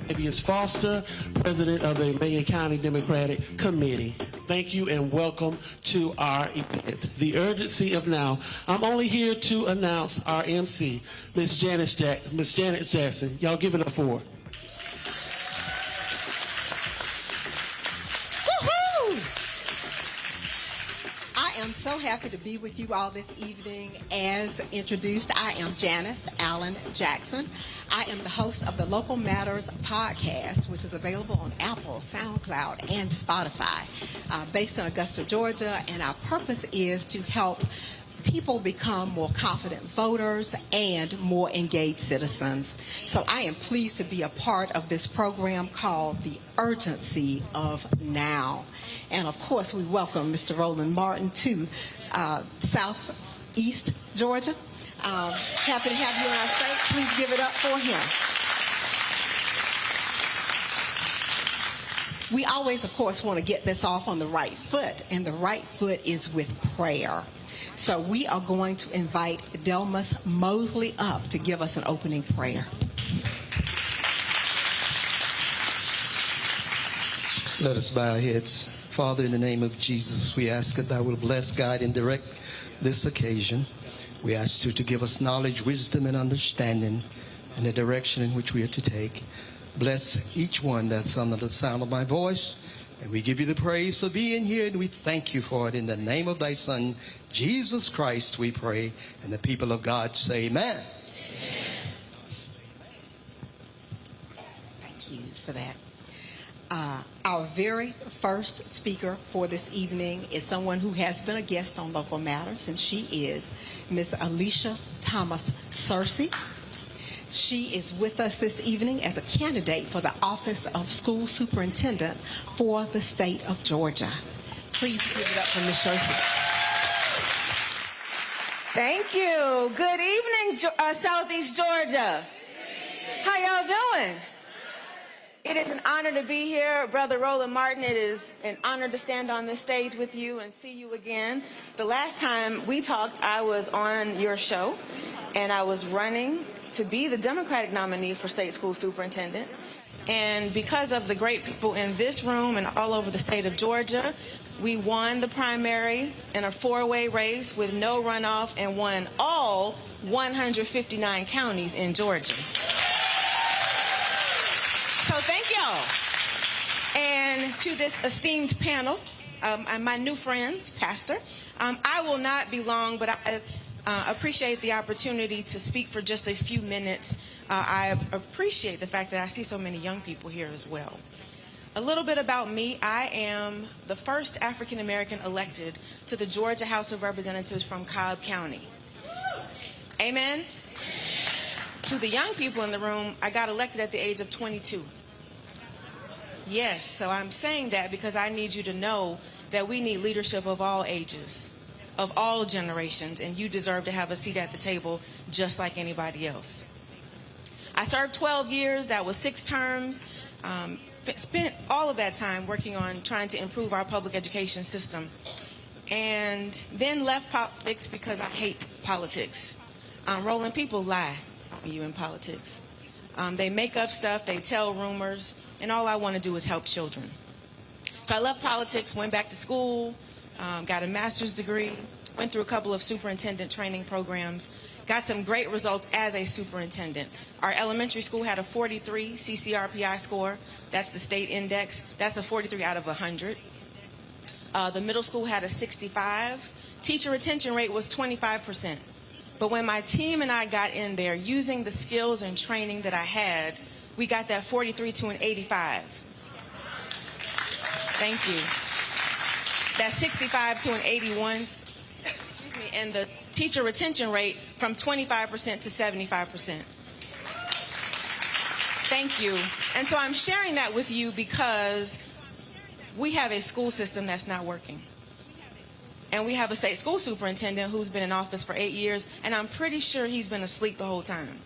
Fabius Foster, President of the Emanuel County Democratic Committee. Thank you and welcome to our event. The urgency of now. I'm only here to announce our MC, Miss Janet Jackson. Y'all give it up for her. I am so happy to be with you all this evening. As introduced, I am Janice Allen Jackson. I am the host of the Local Matters podcast, which is available on Apple, SoundCloud, and Spotify, based in Augusta, Georgia. And our purpose is to help people become more confident voters and more engaged citizens. So I am pleased to be a part of this program called The Urgency of Now. And of course, we welcome Mr. Roland Martin to Southeast Georgia. Happy to have you in our state. Please give it up for him. We always, of course, want to get this off on the right foot, and the right foot is with prayer. So we are going to invite Delmas Mosley up to give us an opening prayer. Let us bow our heads. Father, in the name of Jesus, we ask that thou will bless, guide, and direct this occasion. We ask you to give us knowledge, wisdom, and understanding in the direction in which we are to take. Bless each one that's under the sound of my voice. And we give you the praise for being here, and we thank you for it. In the name of thy Son, Jesus Christ, we pray. And the people of God say amen. Thank you for that. Our very first speaker for this evening is someone who has been a guest on Local Matters, and she is Miss Alicia Thomas Searcy. She is with us this evening as a candidate for the office of school superintendent for the state of Georgia. Please give it up for Ms. Searcy. Thank you. Good evening, Southeast Georgia. How y'all doing? It is an honor to be here, Brother Roland Martin. It is an honor to stand on this stage with you and see you again. The last time we talked, I was on your show, and I was running to be the Democratic nominee for state school superintendent. And because of the great people in this room and all over the state of Georgia, we won the primary in a four-way race with no runoff and won all 159 counties in Georgia. So thank y'all. And to this esteemed panel, and my new friends, Pastor, I will not be long, but I appreciate the opportunity to speak for just a few minutes. I appreciate the fact that I see so many young people here as well. A little bit about me. I am the first African American elected to the Georgia House of Representatives from Cobb County. Amen? To the young people in the room, I got elected at the age of 22. Yes, so I'm saying that because I need you to know that we need leadership of all ages, of all generations, and you deserve to have a seat at the table just like anybody else. I served 12 years. That was 6 terms. Spent all of that time working on trying to improve our public education system, and then left politics because I hate politics. Roland, people lie when you in politics. They make up stuff, they tell rumors, and all I want to do is help children. So I left politics, went back to school, got a master's degree, went through a couple of superintendent training programs, got some great results as a superintendent. Our elementary school had a 43 CCRPI score. That's the state index. That's a 43 out of 100. The middle school had a 65. Teacher retention rate was 25%. But when my team and I got in there, using the skills and training that I had, we got that 43 to an 85. Thank you. That 65 to an 81. And the teacher retention rate from 25% to 75%. Thank you. And so I'm sharing that with you because we have a school system that's not working. And we have a state school superintendent who's been in office for 8 years, and I'm pretty sure he's been asleep the whole time.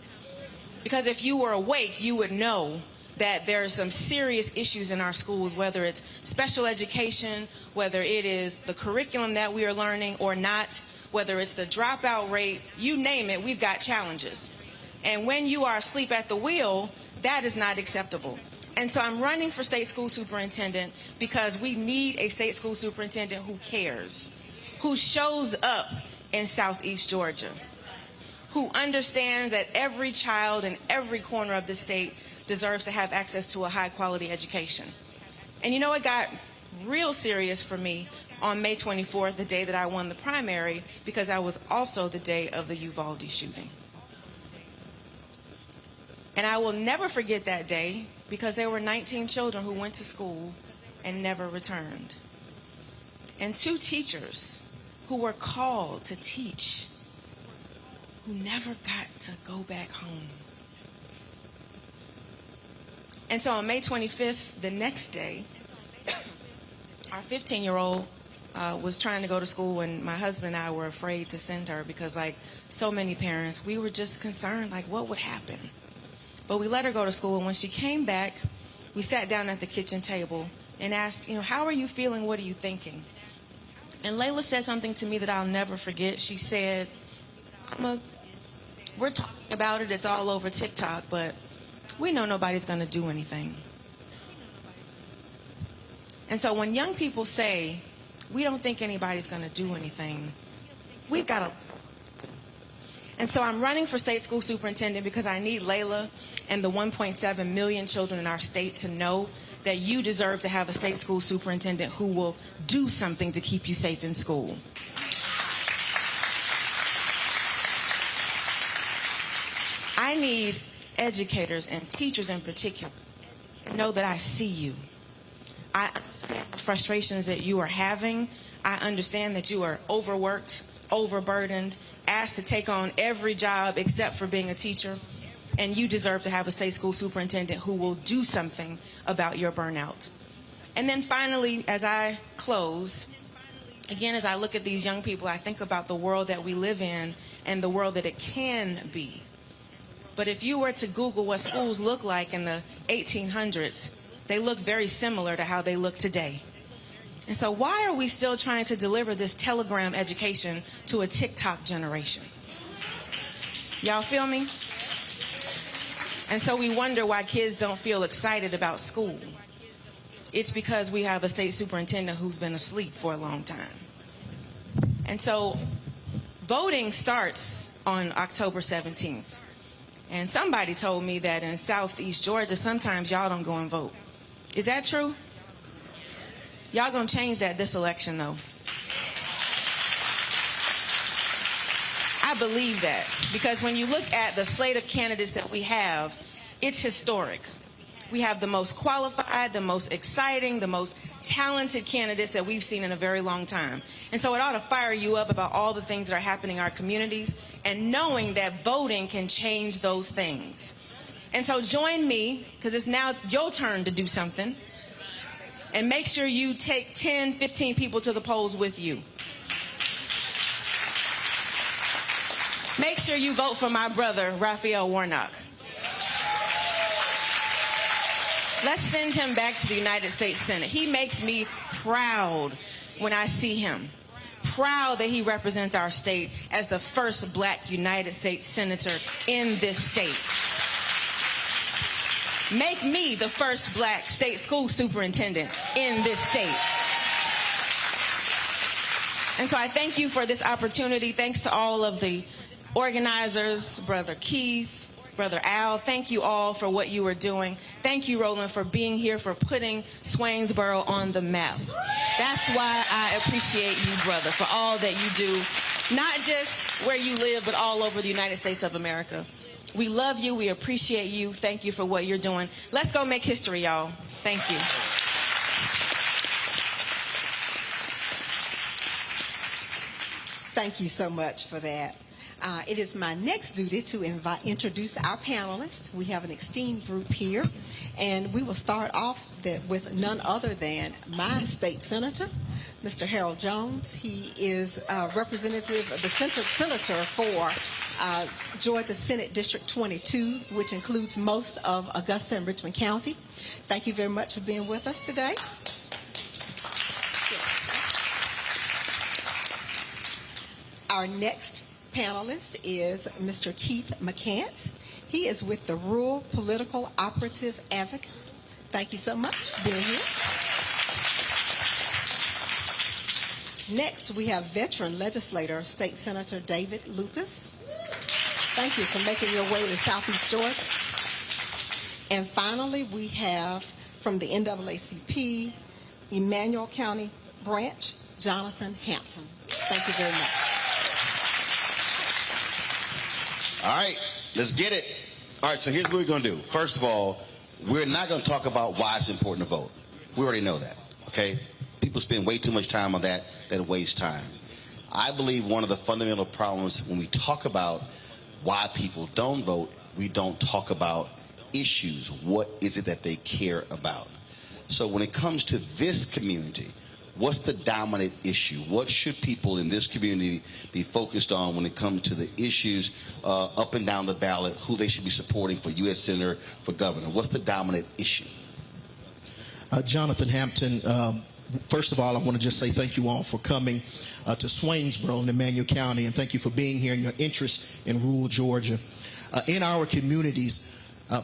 Because if you were awake, you would know that there are some serious issues in our schools, whether it's special education, whether it is the curriculum that we are learning or not, whether it's the dropout rate, you name it, we've got challenges. And when you are asleep at the wheel, that is not acceptable. And so I'm running for state school superintendent because we need a state school superintendent who cares, who shows up in Southeast Georgia, who understands that every child in every corner of the state deserves to have access to a high-quality education. And you know, it got real serious for me on May 24th, the day that I won the primary, because that was also the day of the Uvalde shooting. And I will never forget that day because there were 19 children who went to school and never returned. And 2 teachers who were called to teach who never got to go back home. And so on May 25th, the next day, our 15-year-old was trying to go to school, and my husband and I were afraid to send her because, like so many parents, we were just concerned, like, what would happen? But we let her go to school, and when she came back, we sat down at the kitchen table, and asked, how are you feeling? What are you thinking? And Layla said something to me that I'll never forget. She said, we're talking about it. It's all over TikTok, but we know nobody's going to do anything. And so when young people say, we don't think anybody's going to do anything, we've got to. And so I'm running for state school superintendent because I need Layla and the 1.7 million children in our state to know that you deserve to have a state school superintendent who will do something to keep you safe in school. I need educators and teachers in particular to know that I see you. I understand the frustrations that you are having. I understand that you are overworked, overburdened, asked to take on every job except for being a teacher. And you deserve to have a state school superintendent who will do something about your burnout. And then finally, as I close, again, as I look at these young people, I think about the world that we live in and the world that it can be. But if you were to Google what schools look like in the 1800s, they look very similar to how they look today. And so why are we still trying to deliver this telegram education to a TikTok generation? Y'all feel me? And so we wonder why kids don't feel excited about school. It's because we have a state superintendent who's been asleep for a long time. And so voting starts on October 17th. And somebody told me that in Southeast Georgia, sometimes y'all don't go and vote. Is that true? Y'all gonna change that this election, though. I believe that, because when you look at the slate of candidates that we have, it's historic. We have the most qualified, the most exciting, the most talented candidates that we've seen in a very long time. And so it ought to fire you up about all the things that are happening in our communities and knowing that voting can change those things. And so join me, because it's now your turn to do something. And make sure you take 10, 15 people to the polls with you. Make sure you vote for my brother, Raphael Warnock. Let's send him back to the United States Senate. He makes me proud when I see him. Proud that he represents our state as the first black United States Senator in this state. Make me the first black state school superintendent in this state. And so I thank you for this opportunity. Thanks to all of the organizers, Brother Keith, Brother Al, thank you all for what you are doing. Thank you, Roland, for being here, for putting Swainsboro on the map. That's why I appreciate you, brother, for all that you do, not just where you live, but all over the United States of America. We love you. We appreciate you. Thank you for what you're doing. Let's go make history, y'all. Thank you. Thank you so much for that. It is my next duty to introduce our panelists. We have an esteemed group here, and we will start off with none other than my state senator, Mr. Harold Jones. He is representative of the senator for Georgia Senate District 22, which includes most of Augusta and Richmond County. Thank you very much for being with us today. Our next panelist is Mr. Keith McCants. He is with the Rural Political Operative Advocate. Thank you so much for being here. Next, we have veteran legislator, State Senator David Lucas. Thank you for making your way to Southeast Georgia. And finally, we have from the NAACP, Emanuel County branch, Jonathan Hampton. Thank you very much. All right, let's get it. All right, so here's what we're going to do. First of all, we're not going to talk about why it's important to vote. We already know that, okay? People spend way too much time on that wastes time. I believe one of the fundamental problems when we talk about why people don't vote, we don't talk about issues. What is it that they care about? So when it comes to this community, what's the dominant issue? What should people in this community be focused on when it comes to the issues up and down the ballot, who they should be supporting for U.S. Senator, for governor? What's the dominant issue? Jonathan Hampton, first of all, I want to just say thank you all for coming to Swainsboro-Emanuel County, and thank you for being here and your interest in rural Georgia. In our communities,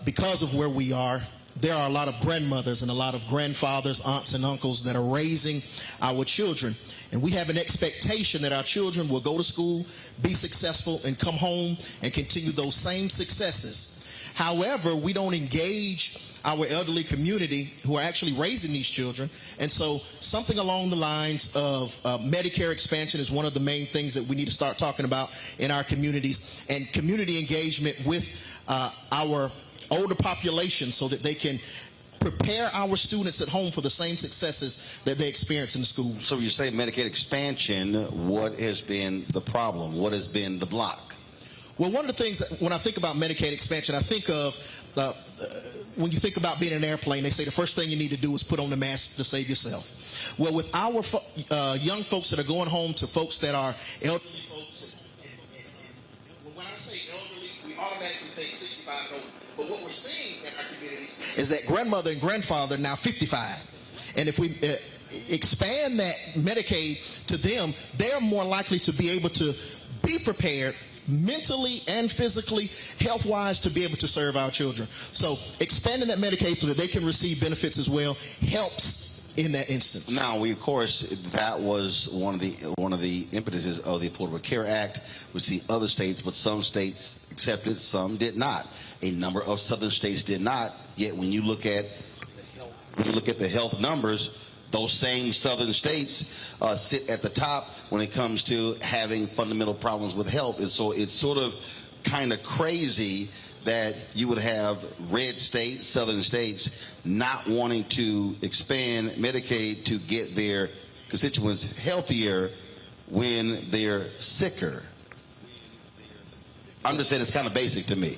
because of where we are, there are a lot of grandmothers and a lot of grandfathers, aunts and uncles that are raising our children. And we have an expectation that our children will go to school, be successful, and come home and continue those same successes. However, we don't engage our elderly community who are actually raising these children. And so something along the lines of Medicare expansion is one of the main things that we need to start talking about in our communities, and community engagement with our older population so that they can prepare our students at home for the same successes that they experience in the schools. So you say Medicaid expansion, what has been the problem? What has been the block? Well, one of the things that when I think about Medicaid expansion, I think of when you think about being in an airplane, they say the first thing you need to do is put on the mask to save yourself. Well, with our young folks that are going home to folks that are elderly folks, and when I say elderly, we automatically think 65 and over. But what we're seeing in our communities is that grandmother and grandfather are now 55. And if we expand that Medicaid to them, they're more likely to be able to be prepared mentally and physically, health-wise, to be able to serve our children. So expanding that Medicaid so that they can receive benefits as well helps in that instance. Now, of course, that was one of the impetuses of the Affordable Care Act. We see other states, but some states accepted, some did not. A number of southern states did not. Yet, when you look at the health numbers, those same southern states sit at the top when it comes to having fundamental problems with health. And so it's sort of kind of crazy that you would have red states, southern states, not wanting to expand Medicaid to get their constituents healthier when they're sicker. I'm just saying it's kind of basic to me.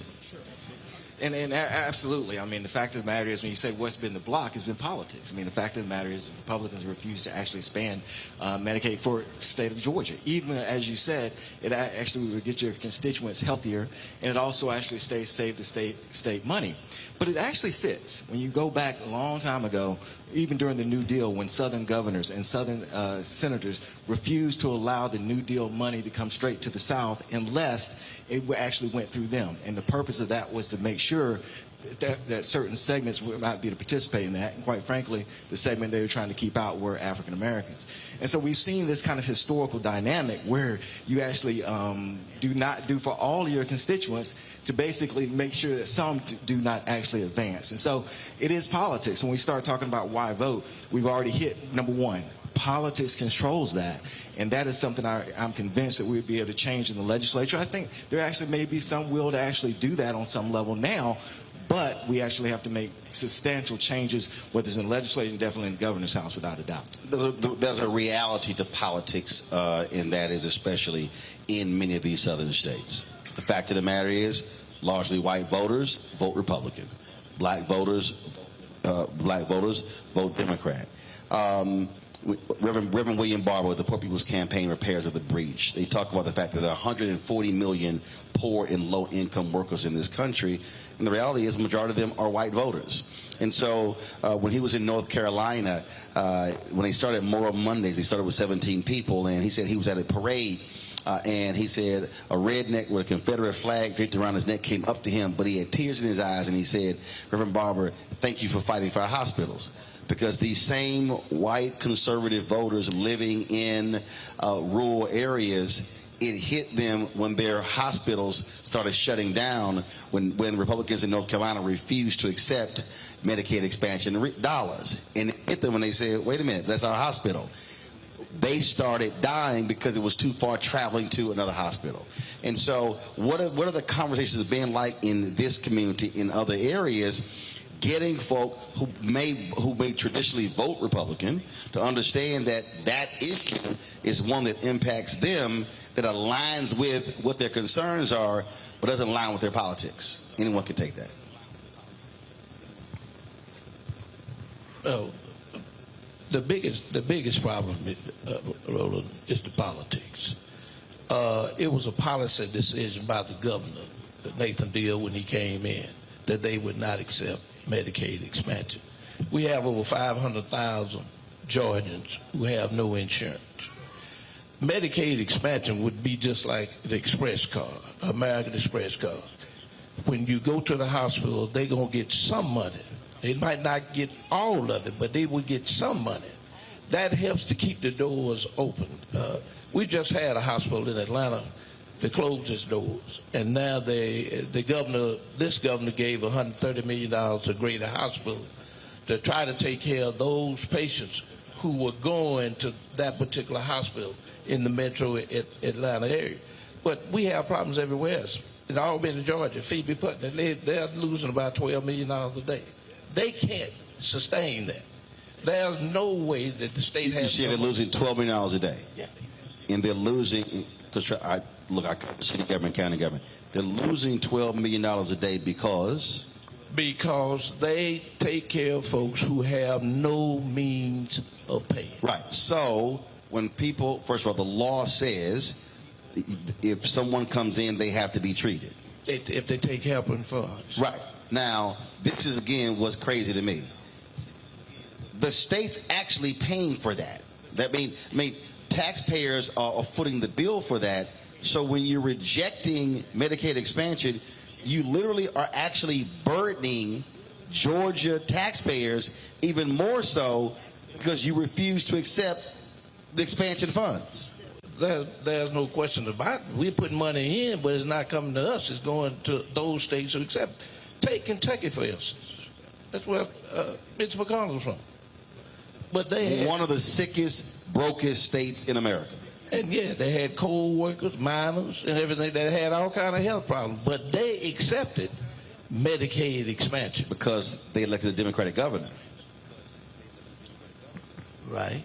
And absolutely. I mean, the fact of the matter is, when you say what's been the block, it's been politics. I mean, the fact of the matter is Republicans refuse to actually expand Medicaid for the state of Georgia. Even, as you said, it actually would get your constituents healthier, and it also actually save the state money. But it actually fits. When you go back a long time ago, even during the New Deal, when Southern governors and Southern senators refused to allow the New Deal money to come straight to the South unless it actually went through them. And the purpose of that was to make sure that certain segments would not be to participate in that. And quite frankly, the segment they were trying to keep out were African Americans. And so we've seen this kind of historical dynamic where you actually do not do for all of your constituents to basically make sure that some do not actually advance. And so it is politics. When we start talking about why vote, we've already hit number one. Politics controls that, and that is something I'm convinced that we'll be able to change in the legislature. I think there actually may be some will to actually do that on some level now, but we actually have to make substantial changes, whether it's in the legislature and definitely in the governor's house, without a doubt. There's a reality to politics, and that is especially in many of these southern states. The fact of the matter is, largely white voters vote Republican. Black voters vote Democrat. Reverend William Barber with the Poor People's Campaign Repairs of the Breach. They talk about the fact that there are 140 million poor and low-income workers in this country, and the reality is the majority of them are white voters. And so when he was in North Carolina, when they started Moral Mondays, they started with 17 people, and he said he was at a parade, and he said a redneck with a Confederate flag draped around his neck came up to him, but he had tears in his eyes, and he said, "Reverend Barber, thank you for fighting for our hospitals." Because these same white conservative voters living in rural areas, it hit them when their hospitals started shutting down, when Republicans in North Carolina refused to accept Medicaid expansion dollars. And it hit them when they said, wait a minute, that's our hospital. They started dying because it was too far traveling to another hospital. And so what are the conversations been like in this community, in other areas, getting folk who may traditionally vote Republican to understand that that issue is one that impacts them, that aligns with what their concerns are, but doesn't align with their politics? Anyone can take that. Well, the biggest problem, Roland, is the politics. It was a policy decision by the governor, Nathan Deal, when he came in, that they would not accept Medicaid expansion. we have over 500,000 Georgians who have no insurance. Medicaid expansion would be just like the Express card, American Express card. When you go to the hospital, they're going to get some money. They might not get all of it, but they will get some money. That helps to keep the doors open. We just had a hospital in Atlanta that closed its doors, and now this governor gave $130 million to Greater Hospital to try to take care of those patients who were going to that particular hospital in the metro Atlanta area. But we have problems everywhere else. In Albany, Georgia, Phoebe Putnam, they're losing about $12 million a day. They can't sustain that. There's no way that the state has. You see, they're losing $12 million a day. Yeah. And they're losing, because I cover city government, county government. They're losing $12 million a day because they take care of folks who have no means of paying. Right. So when people, first of all, the law says if someone comes in, they have to be treated. If they take helping funds. Right. Now, this is, again, what's crazy to me. The state's actually paying for that. That mean taxpayers are footing the bill for that. So when you're rejecting Medicaid expansion, you literally are actually burdening Georgia taxpayers even more so because you refuse to accept the expansion funds. There's no question about it. We're putting money in, but it's not coming to us. It's going to those states who accept. Take Kentucky, for instance. That's where Mitch McConnell's from. But they had, one of the sickest, brokest states in America. And yeah, they had coal workers, miners, and everything that had all kind of health problems. But they accepted Medicaid expansion because they elected a Democratic governor. Right.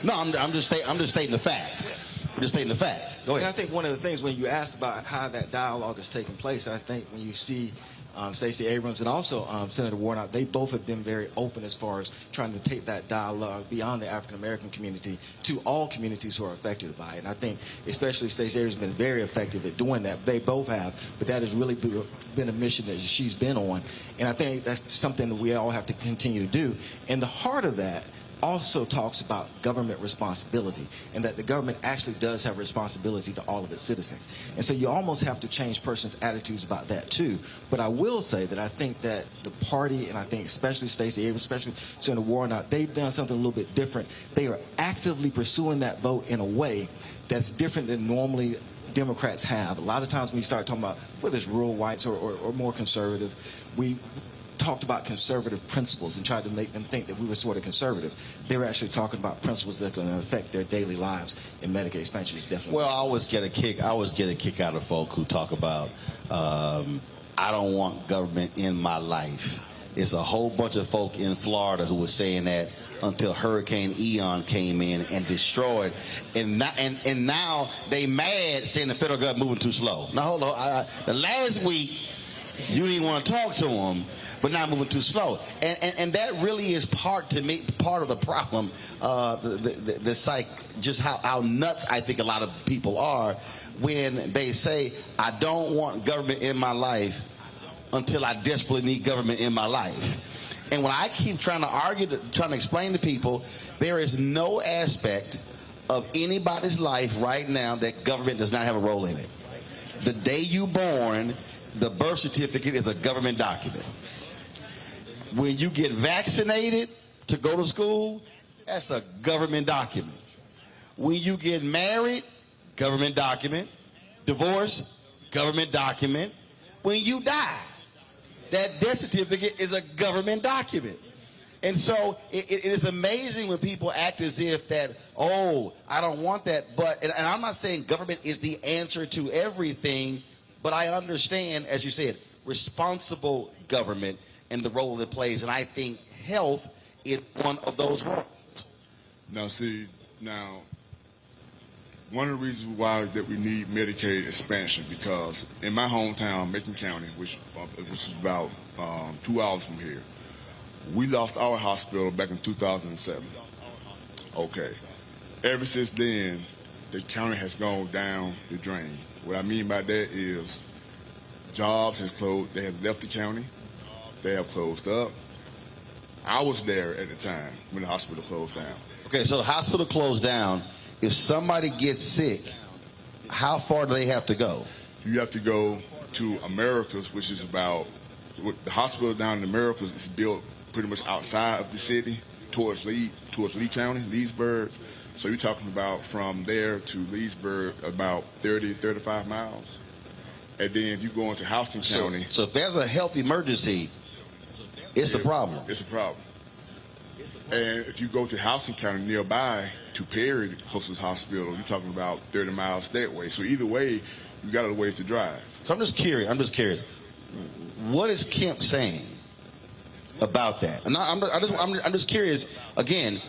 No, I'm just stating the fact. I'm just stating the fact. Go ahead. And I think one of the things when you asked about how that dialogue is taking place, I think when you see Stacey Abrams and also Senator Warnock, they both have been very open as far as trying to take that dialogue beyond the African American community to all communities who are affected by it. And I think especially Stacey Abrams has been very effective at doing that. They both have, but that has really been a mission that she's been on. And I think that's something that we all have to continue to do. And the heart of that also talks about government responsibility and that the government actually does have responsibility to all of its citizens. And so you almost have to change persons' attitudes about that too. But I will say that I think that the party, and I think especially Stacey Abrams, especially Senator Warnock, they've done something a little bit different. They are actively pursuing that vote in a way that's different than normally Democrats have. A lot of times when you start talking about whether it's rural whites or more conservative, we talked about conservative principles and tried to make them think that we were sort of conservative. They were actually talking about principles that are going to affect their daily lives, and Medicaid expansion is definitely. Well, I always get a kick out of folk who talk about I don't want government in my life. It's a whole bunch of folk in Florida who were saying that until Hurricane Ian came in and destroyed, and now they mad saying the federal government moving too slow. Now hold on, the last week you didn't want to talk to them, but now moving too slow, and that really is part of the problem. The psych, just how nuts I think a lot of people are when they say I don't want government in my life until I desperately need government in my life. And when I keep trying to explain to people, there is no aspect of anybody's life right now that government does not have a role in it. The day you born, the birth certificate is a government document. When you get vaccinated to go to school, that's a government document. When you get married, government document. Divorce, government document. When you die, that death certificate is a government document. And so it is amazing when people act as if that, oh, I don't want that. But, and I'm not saying government is the answer to everything, but I understand, as you said, responsible government and the role it plays. And I think health is one of those roles. Now, one of the reasons why that we need Medicaid expansion, because in my hometown, Macon County, which is about 2 hours from here, we lost our hospital back in 2007. Okay. Ever since then, the county has gone down the drain. What I mean by that is jobs has closed. They have left the county. They have closed up. I was there at the time when the hospital closed down. Okay, so the hospital closed down. If somebody gets sick, how far do they have to go? You have to go to Americas, which is about, the hospital down in Americas is built pretty much outside of the city towards Lee County, Leesburg. So you're talking about from there to Leesburg about 30, 35 miles. And then if you go into Houston County. So if there's a health emergency, it's a problem. It's a problem. And if you go to Houston County nearby to Perry, the closest hospital, you're talking about 30 miles that way. So either way, you got a ways to drive. So I'm just curious. What is Kemp saying about that? And I'm just curious. Again,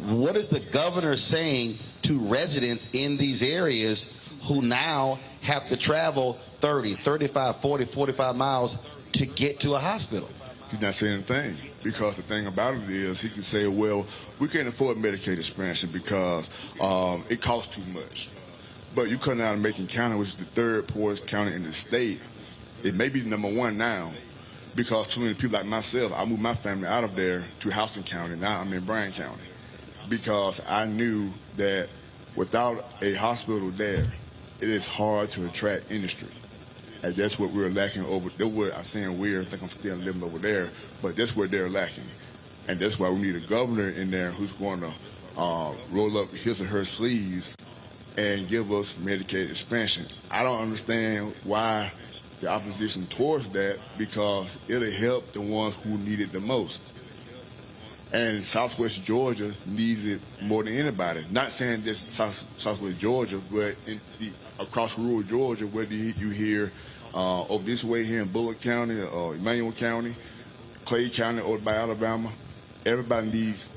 what is the governor saying to residents in these areas who now have to travel 30, 35, 40, 45 miles to get to a hospital? He's not saying anything, because the thing about it is he can say, well, we can't afford Medicaid expansion because it costs too much. But you come down to Macon County, which is the third poorest county in the state. It may be number one now because too many people like myself, I moved my family out of there to Houston County. Now I'm in Bryan County because I knew that without a hospital there, it is hard to attract industry. And that's what we're lacking over there. I'm saying I think I'm still living over there, but that's where they're lacking. And that's why we need a governor in there who's going to roll up his or her sleeves and give us Medicaid expansion. I don't understand why the opposition towards that, because it'll help the ones who need it the most. And Southwest Georgia needs it more than anybody. Not saying just Southwest Georgia, but across rural Georgia, whether you hear over this way here in Bullock County or Emanuel County, Clay County, or by Alabama, everybody needs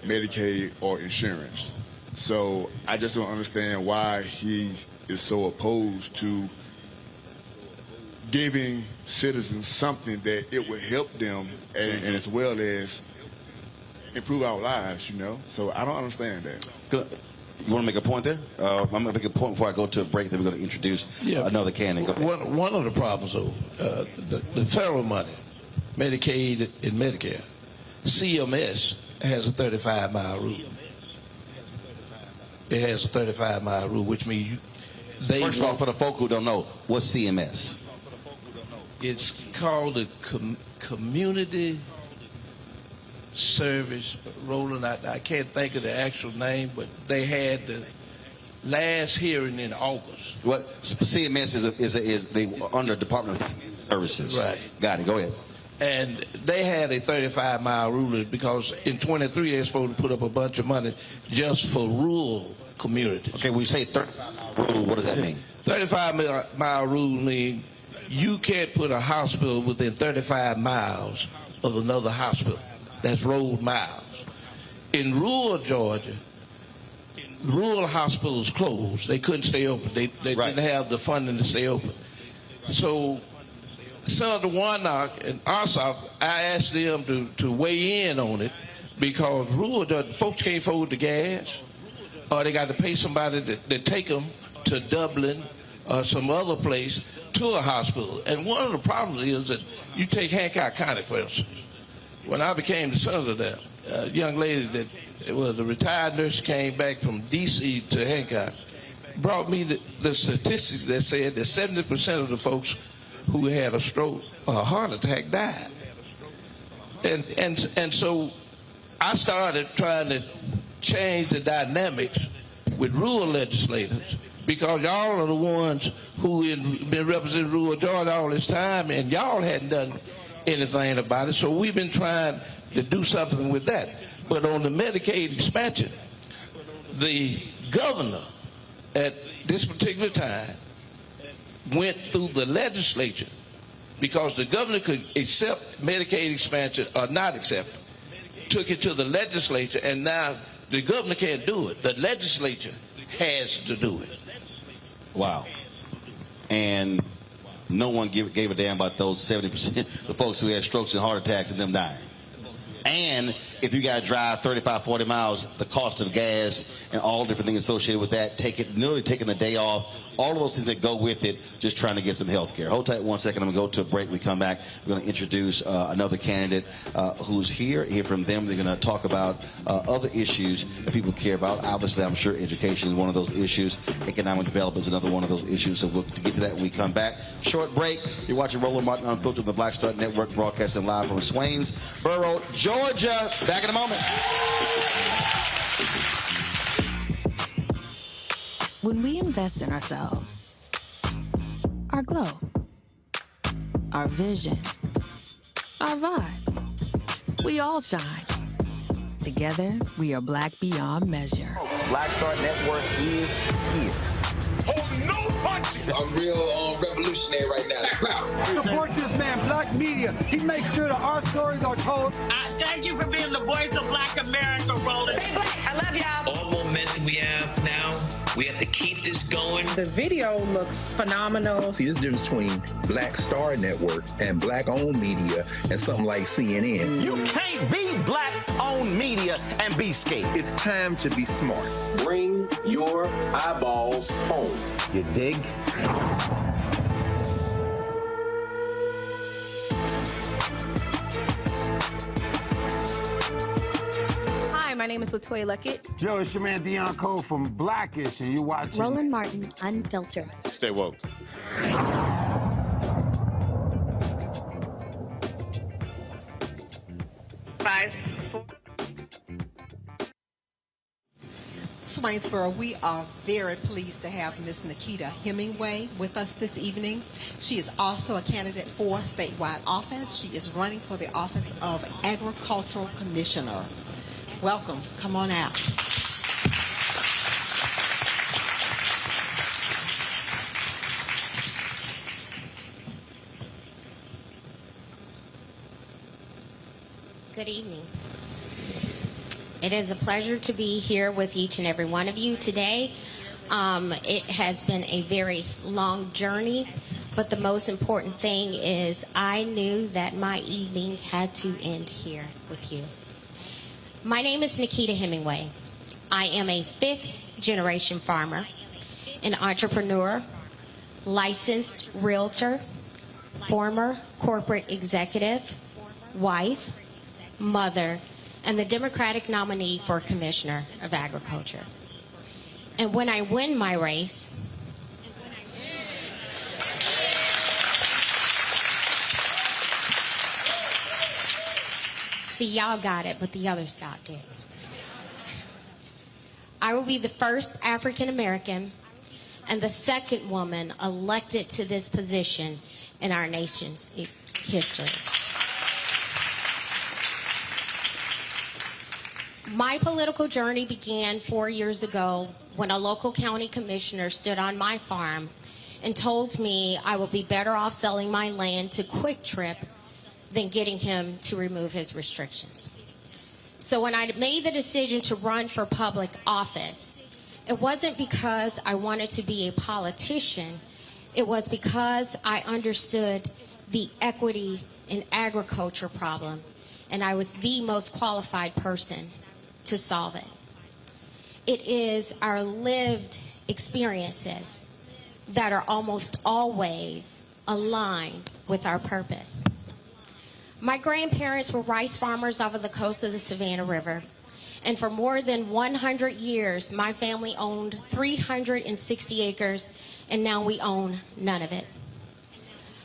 Medicaid or insurance. So I just don't understand why he is so opposed to giving citizens something that it will help them and as well as improve our lives, So I don't understand that. Good. You want to make a point there? I'm going to make a point before I go to a break. Then we're going to introduce another candidate. Go ahead. One of the problems, though, the federal money, Medicaid and Medicare, CMS has a 35-mile rule. It has a 35-mile rule, which means First of all, for the folk who don't know, what's CMS? It's called the Community Service. Roland, I can't think of the actual name, but they had the last hearing in August. What CMS is they under Department of Services. Right. Got it. Go ahead. And they had a 35-mile rule because in 23 they're supposed to put up a bunch of money just for rural communities. Okay, when you say 35-mile rule, what does that mean? 35-mile rule means you can't put a hospital within 35 miles of another hospital. That's road miles. In rural Georgia, rural hospitals closed. They couldn't stay open. They didn't have the funding to stay open. So Senator Warnock and Ossoff, I asked them to weigh in on it because rural Georgia, folks can't afford the gas, or they got to pay somebody to take them to Dublin or some other place to a hospital. And one of the problems is that you take Hancock County, for instance. When I became the senator there, a young lady that was a retired nurse came back from D.C. to Hancock, brought me the statistics that said that 70% of the folks who had a stroke or a heart attack died. And so I started trying to change the dynamics with rural legislators, because y'all are the ones who have been representing rural Georgia all this time, and y'all hadn't done anything about it. So we've been trying to do something with that. But on the Medicaid expansion, the governor at this particular time went through the legislature, because the governor could accept Medicaid expansion or not accept it, took it to the legislature, and now the governor can't do it. The legislature has to do it. Wow. And no one gave a damn about those 70% of folks who had strokes and heart attacks and them dying. And if you got to drive 35, 40 miles, the cost of gas and all different things associated with that, nearly taking the day off, all of those things that go with it, just trying to get some health care. Hold tight 1 second. I'm going to go to a break. We come back. We're going to introduce another candidate who's here. Hear from them. They're going to talk about other issues that people care about. Obviously, I'm sure education is one of those issues. Economic development is another one of those issues. So we'll get to that when we come back. Short break. You're watching Roland Martin Unfiltered on the Black Star Network, broadcasting live from Swainsboro, Georgia. Back in a moment. When we invest in ourselves, our glow, our vision, our vibe, we all shine. Together, we are black beyond measure. Black Star Network is here. Oh, no punches! I'm real revolutionary right now. Support this man, Black Media. He makes sure that our stories are told. Thank you for being the voice of Black America, Roland. Stay black. I love y'all. All momentum we have now, we have to keep this going. The video looks phenomenal. See, there's a difference between Black Star Network and black-owned media and something like CNN. You can't be black-owned media and be scared. It's time to be smart. Bring your eyeballs home. You dig? Hi, my name is LaToya Luckett. Yo, it's your man Dion Cole from Blackish, and you're watching Roland Martin Unfiltered. Stay woke. 5, 4. Swainsboro, we are very pleased to have Ms. Nikita Hemingway with us this evening. She is also a candidate for statewide office. She is running for the office of Agricultural Commissioner. Welcome. Come on out. Good evening. It is a pleasure to be here with each and every one of you today. It has been a very long journey, but the most important thing is I knew that my evening had to end here with you. My name is Nikita Hemingway. I am a fifth-generation farmer, an entrepreneur, licensed realtor, former corporate executive, wife, mother, and the Democratic nominee for Commissioner of Agriculture. And when I win my race, see, y'all got it, but the other stopped didn't. I will be the first African American and the second woman elected to this position in our nation's history. My political journey began 4 years ago when a local county commissioner stood on my farm and told me I would be better off selling my land to Quick Trip than getting him to remove his restrictions. So when I made the decision to run for public office, it wasn't because I wanted to be a politician. It was because I understood the equity in agriculture problem, and I was the most qualified person to solve it. It is our lived experiences that are almost always aligned with our purpose. My grandparents were rice farmers off of the coast of the Savannah River, and for more than 100 years, my family owned 360 acres, and now we own none of it.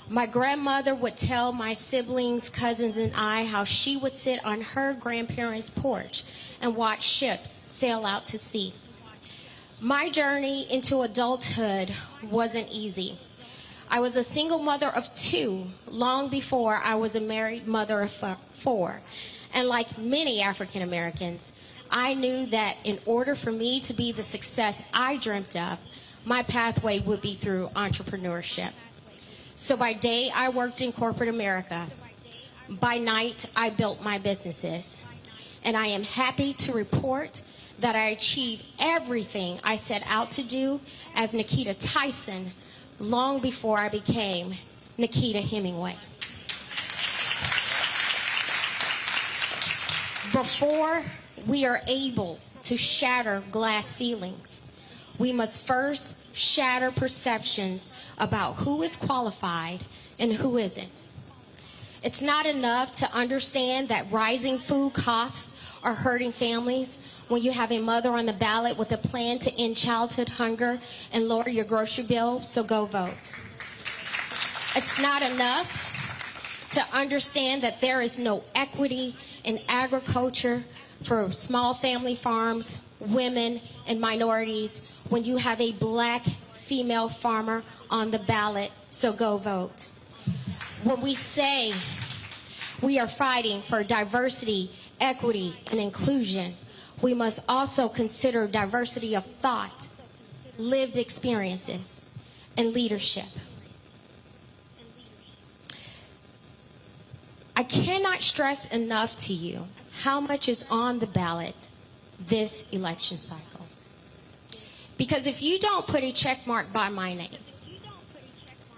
My grandmother would tell my siblings, cousins, and I how she would sit on her grandparents' porch and watch ships sail out to sea. My journey into adulthood wasn't easy. I was a single mother of two long before I was a married mother of four. And like many African Americans, I knew that in order for me to be the success I dreamt of, my pathway would be through entrepreneurship. So by day, I worked in corporate America. By night, I built my businesses. And I am happy to report that I achieved everything I set out to do as Nikita Tyson long before I became Nikita Hemingway. Before we are able to shatter glass ceilings, we must first shatter perceptions about who is qualified and who isn't. It's not enough to understand that rising food costs are hurting families when you have a mother on the ballot with a plan to end childhood hunger and lower your grocery bill, so go vote. It's not enough to understand that there is no equity in agriculture for small family farms, women, and minorities when you have a black female farmer on the ballot, so go vote. When we say we are fighting for diversity, equity, and inclusion, we must also consider diversity of thought, lived experiences, and leadership. I cannot stress enough to you how much is on the ballot this election cycle. Because if you don't put a check mark by my name,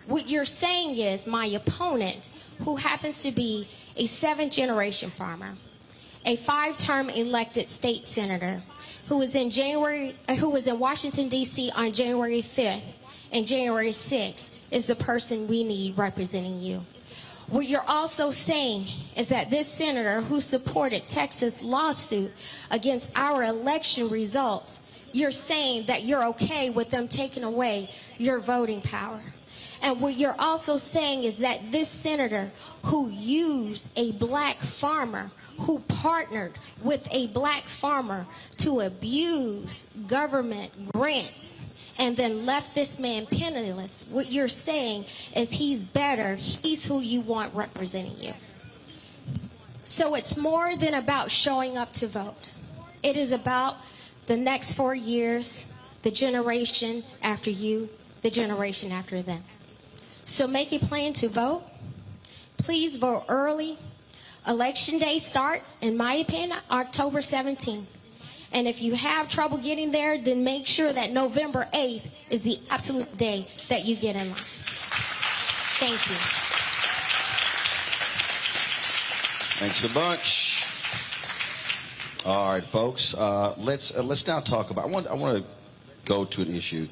what you're saying is my opponent, who happens to be a 7th-generation farmer, a 5-term elected state senator, who was in Washington, D.C. on January 5th and January 6th, is the person we need representing you. What you're also saying is that this senator who supported Texas' lawsuit against our election results, you're saying that you're okay with them taking away your voting power. And what you're also saying is that this senator who used a black farmer, who partnered with a black farmer to abuse government grants and then left this man penniless, what you're saying is he's better, he's who you want representing you. So it's more than about showing up to vote. It is about the next 4 years, the generation after you, the generation after them. So make a plan to vote. Please vote early. Election day starts, in my opinion, October 17th. And if you have trouble getting there, then make sure that November 8th is the absolute day that you get in line. Thank you. Thanks a bunch. All right, folks. Let's now talk about. I want to go to an issue.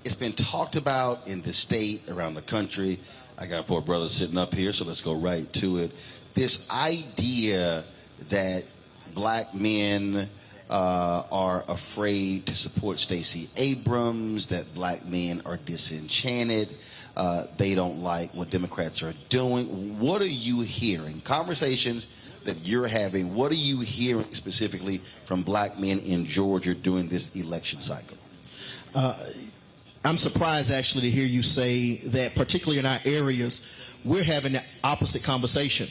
It's been talked about in the state, around the country. I got 4 brothers sitting up here, so let's go right to it. This idea that black men are afraid to support Stacey Abrams, that black men are disenchanted, they don't like what Democrats are doing. What are you hearing? Conversations that you're having, what are you hearing specifically from black men in Georgia during this election cycle? I'm surprised actually to hear you say that, particularly in our areas, we're having the opposite conversation.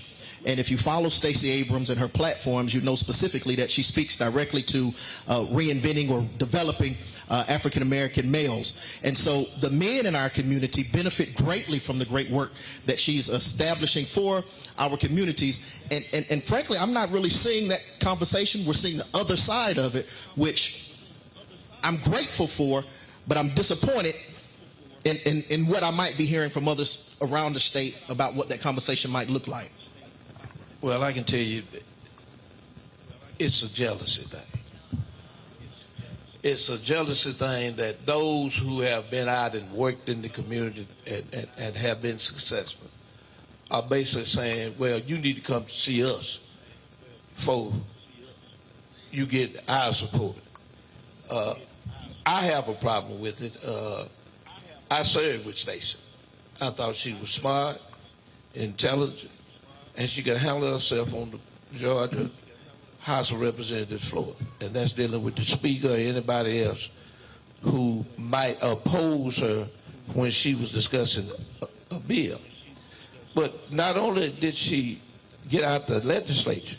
And if you follow Stacey Abrams and her platforms, you know specifically that she speaks directly to reinventing or developing African-American males. And so the men in our community benefit greatly from the great work that she's establishing for our communities. And frankly, I'm not really seeing that conversation. We're seeing the other side of it, which I'm grateful for, but I'm disappointed in what I might be hearing from others around the state about what that conversation might look like. Well, I can tell you, it's a jealousy thing. It's a jealousy thing that those who have been out and worked in the community and have been successful are basically saying, well, you need to come to see us before you get our support. I have a problem with it. I served with Stacey. I thought she was smart, intelligent, and she could handle herself on the Georgia House of Representatives floor. And that's dealing with the speaker or anybody else who might oppose her when she was discussing a bill. But not only did she get out the legislature,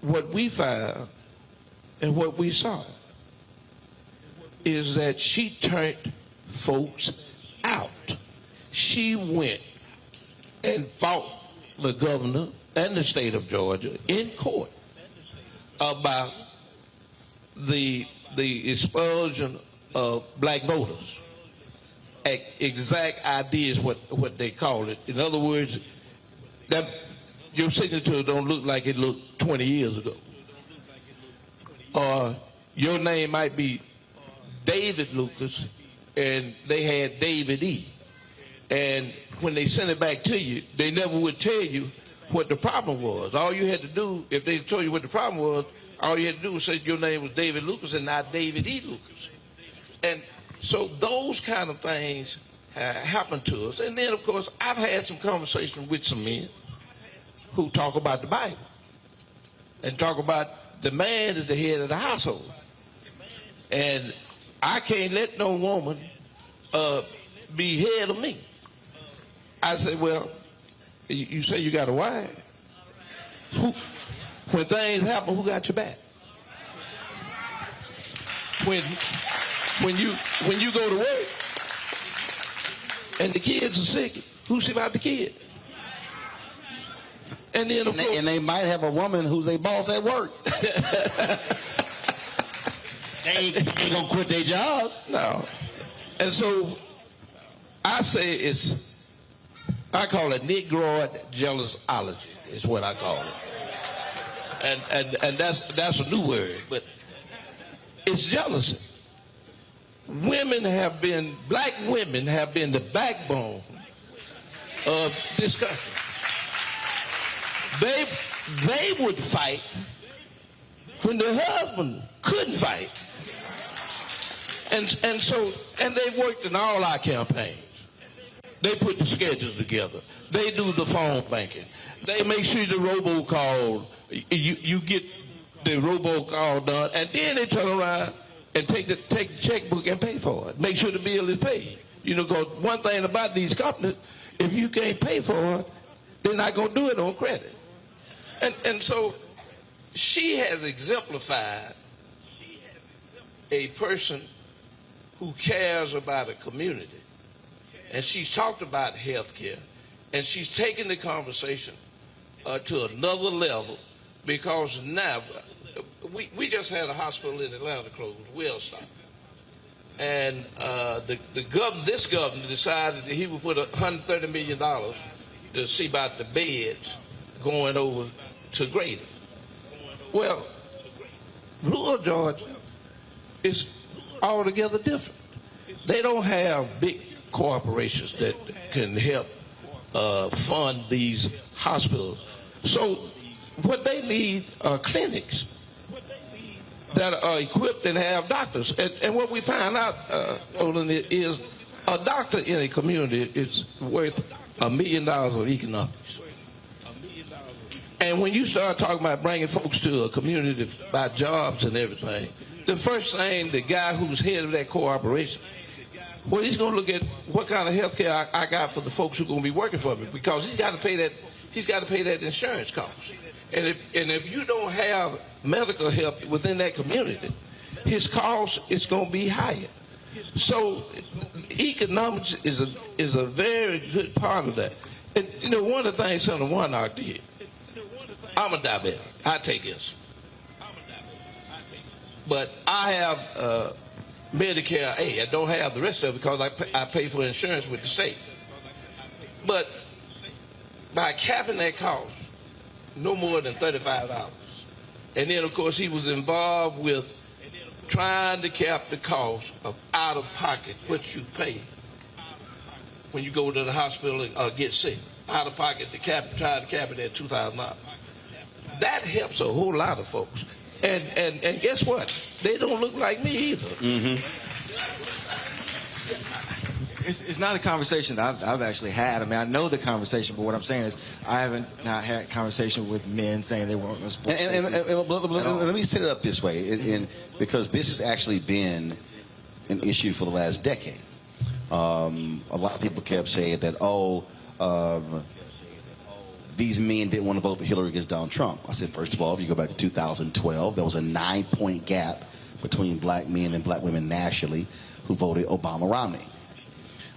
what we found and what we saw is that she turned folks out. She went and fought the governor and the state of Georgia in court about the expulsion of black voters. Exact idea is what they call it. In other words, that your signature don't look like it looked 20 years ago. Or your name might be David Lucas, and they had David E. And when they sent it back to you, they never would tell you what the problem was. All you had to do, if they told you what the problem was, all you had to do was say your name was David Lucas and not David E. Lucas. And so those kind of things happen to us. And then, of course, I've had some conversations with some men who talk about the Bible and talk about the man is the head of the household. And I can't let no woman be head of me. I say, well, you say you got a wife. When things happen, who got your back? When you go to work and the kids are sick, who see about the kid? And then of course, and they might have a woman who's a boss at work. They ain't gonna quit their job. No. And so I say I call it Negroid jealousology is what I call it. And that's a new word, but it's jealousy. Black women have been the backbone of this country. They would fight when their husband couldn't fight. And they worked in all our campaigns. They put the schedules together. They do the phone banking. They make sure the robocall, you get the robocall done, and then they turn around and take the checkbook and pay for it. Make sure the bill is paid. You know, because one thing about these companies, if you can't pay for it, they're not going to do it on credit. And so she has exemplified a person who cares about a community. And she's talked about health care, and she's taken the conversation to another level, because now we just had a hospital in Atlanta closed, Wellstock. And this governor decided that he would put $130 million to see about the beds going over to Grady. Well, rural Georgia is altogether different. They don't have big corporations that can help fund these hospitals. So what they need are clinics that are equipped and have doctors. And what we find out, Roland, is a doctor in a community is worth $1 million of economics. And when you start talking about bringing folks to a community about jobs and everything, the first thing, the guy who's head of that corporation, well, he's going to look at what kind of health care I got for the folks who are going to be working for me, because he's got to pay that insurance cost. And if you don't have medical help within that community, his cost is going to be higher. So economics is a very good part of that. And you know, one of the things Senator Warnock did, I'm a diabetic. I take insulin. But I have Medicare A. I don't have the rest of it because I pay for insurance with the state. But by capping that cost, no more than $35. And then, of course, he was involved with trying to cap the cost of out-of-pocket, what you pay when you go to the hospital or get sick. Out-of-pocket, try to cap it at $2,000. That helps a whole lot of folks. And guess what? They don't look like me either. Mm-hmm. It's not a conversation that I've actually had. I mean, I know the conversation, but what I'm saying is I haven't not had conversation with men saying they weren't going to support. Let me set it up this way, because this has actually been an issue for the last decade. A lot of people kept saying that, these men didn't want to vote for Hillary against Donald Trump. I said, first of all, if you go back to 2012, there was a 9-point gap between black men and black women nationally who voted Obama-Romney.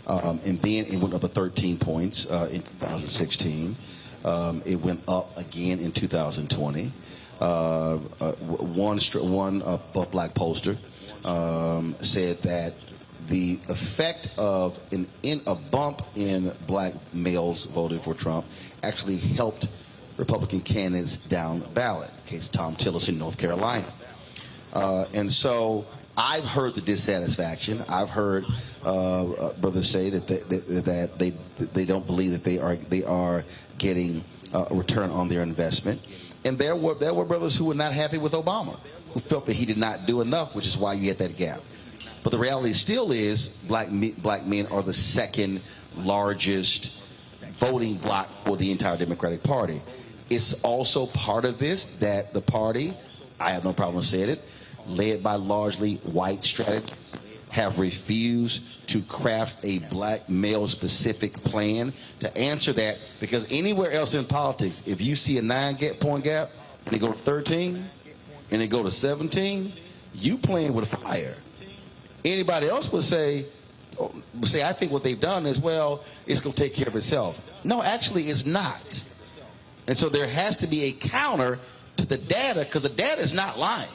And then it went up to 13 points in 2016. It went up again in 2020. One black pollster said that the effect of a bump in black males voting for Trump actually helped Republican candidates down the ballot. Case Tom Tillis in North Carolina. And so I've heard the dissatisfaction. I've heard brothers say that they don't believe that they are getting a return on their investment. And there were brothers who were not happy with Obama, who felt that he did not do enough, which is why you had that gap. But the reality still is black men are the second largest voting bloc for the entire Democratic Party. It's also part of this that the party, I have no problem saying it, led by largely white strategists, have refused to craft a black male-specific plan to answer that, because anywhere else in politics, if you see a 9-point gap and they go to 13 and they go to 17, you playing with fire. Anybody else would say, I think what they've done is, well, it's going to take care of itself. No, actually, it's not. And so there has to be a counter to the data, because the data is not lying.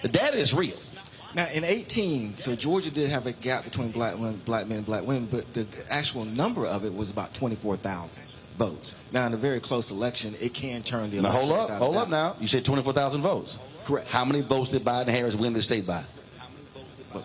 The data is real. Now, in 18, so Georgia did have a gap between black men and black women, but the actual number of it was about 24,000 votes. Now, in a very close election, it can turn the election. Now, hold up now. You said 24,000 votes. Correct. How many votes did Biden-Harris win the state by?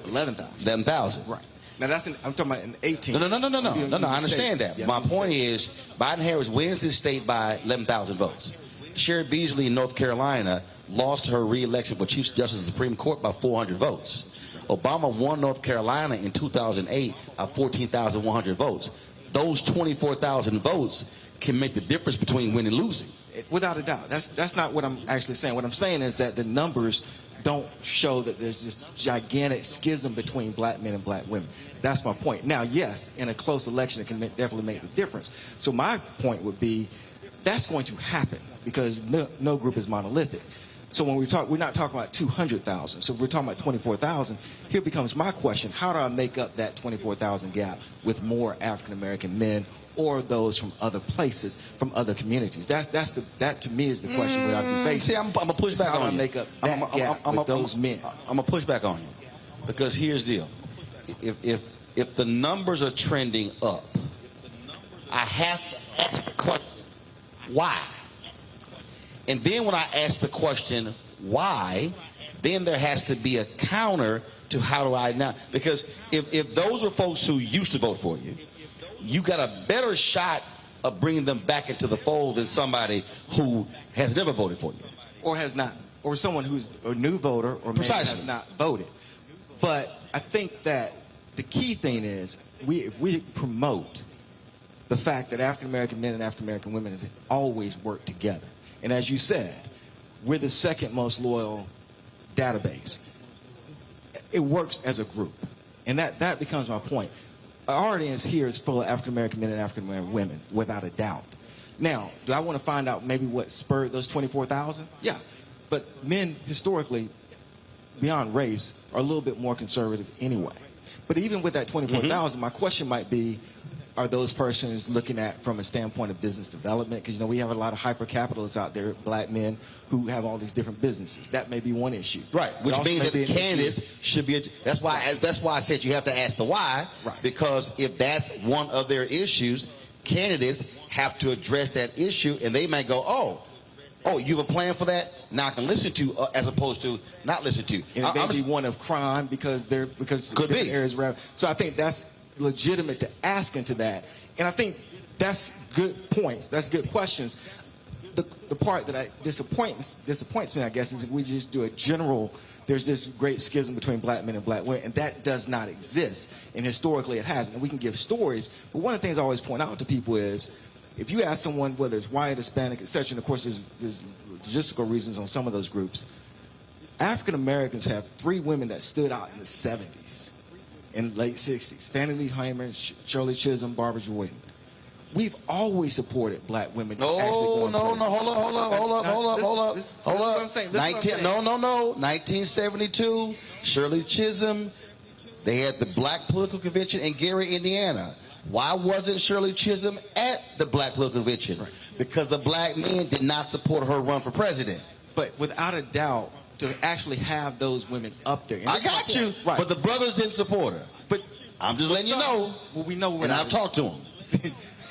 11,000. 11,000. Right. Now, I'm talking about in 18. No, I understand that. Yeah, my point is, Biden-Harris wins this state by 11,000 votes. Sherry Beasley in North Carolina lost her re-election for Chief Justice of the Supreme Court by 400 votes. Obama won North Carolina in 2008 by 14,100 votes. Those 24,000 votes can make the difference between winning and losing. Without a doubt. That's not what I'm actually saying. What I'm saying is that the numbers don't show that there's this gigantic schism between black men and black women. That's my point. Now, yes, in a close election, it can definitely make the difference. So my point would be that's going to happen because no group is monolithic. So when we're not talking about 200,000. So if we're talking about 24,000, here becomes my question. How do I make up that 24,000 gap with more African-American men or those from other places, from other communities? That to me is the question we ought to be facing. See, I'm going to push back on you. Make up that gap with those men? I'm going to push back on you. Because here's the deal. If the numbers are trending up, I have to ask the question, why? And then when I ask the question, why, then there has to be a counter to how do I now? Because if those were folks who used to vote for you, you got a better shot of bringing them back into the fold than somebody who has never voted for you. Or has not. Or someone who's a new voter or maybe has not voted. But I think that the key thing is if we promote the fact that African-American men and African-American women have always worked together. And as you said, we're the second most loyal database. It works as a group. And that becomes my point. Our audience here is full of African-American men and African-American women, without a doubt. Now, do I want to find out maybe what spurred those 24,000? Yeah. But men, historically, beyond race, are a little bit more conservative anyway. But even with that 24,000, my question might be, are those persons looking at from a standpoint of business development? Because, we have a lot of hyper-capitalists out there, black men, who have all these different businesses. That may be one issue. Right, which means that the candidates should be, that's why I said you have to ask the why, right. Because if that's one of their issues, candidates have to address that issue, and they might go, oh, you have a plan for that? Now I can listen to, as opposed to not listen to. And it may be one of crime because could be areas around. So I think that's legitimate to ask into that, and I think that's good points. That's good questions. The part that disappoints me, I guess, is if we just do a general. There's this great schism between black men and black women, and that does not exist. And historically, it hasn't. And we can give stories, but one of the things I always point out to people is, if you ask someone whether it's white, Hispanic, etc., and of course there's logistical reasons on some of those groups. African Americans have 3 women that stood out in the 70s. In the late 60s, Fannie Lee Heimer, Shirley Chisholm, Barbara Jordan. We've always supported black women. Hold up. 1972, Shirley Chisholm. They had the Black Political Convention in Gary, Indiana. Why wasn't Shirley Chisholm at the Black Political Convention? Right. Because the black men did not support her run for president. But without a doubt, to actually have those women up there. I got you, right. But the brothers didn't support her. But I'm just letting you know. Well, we know. And I've talked to them.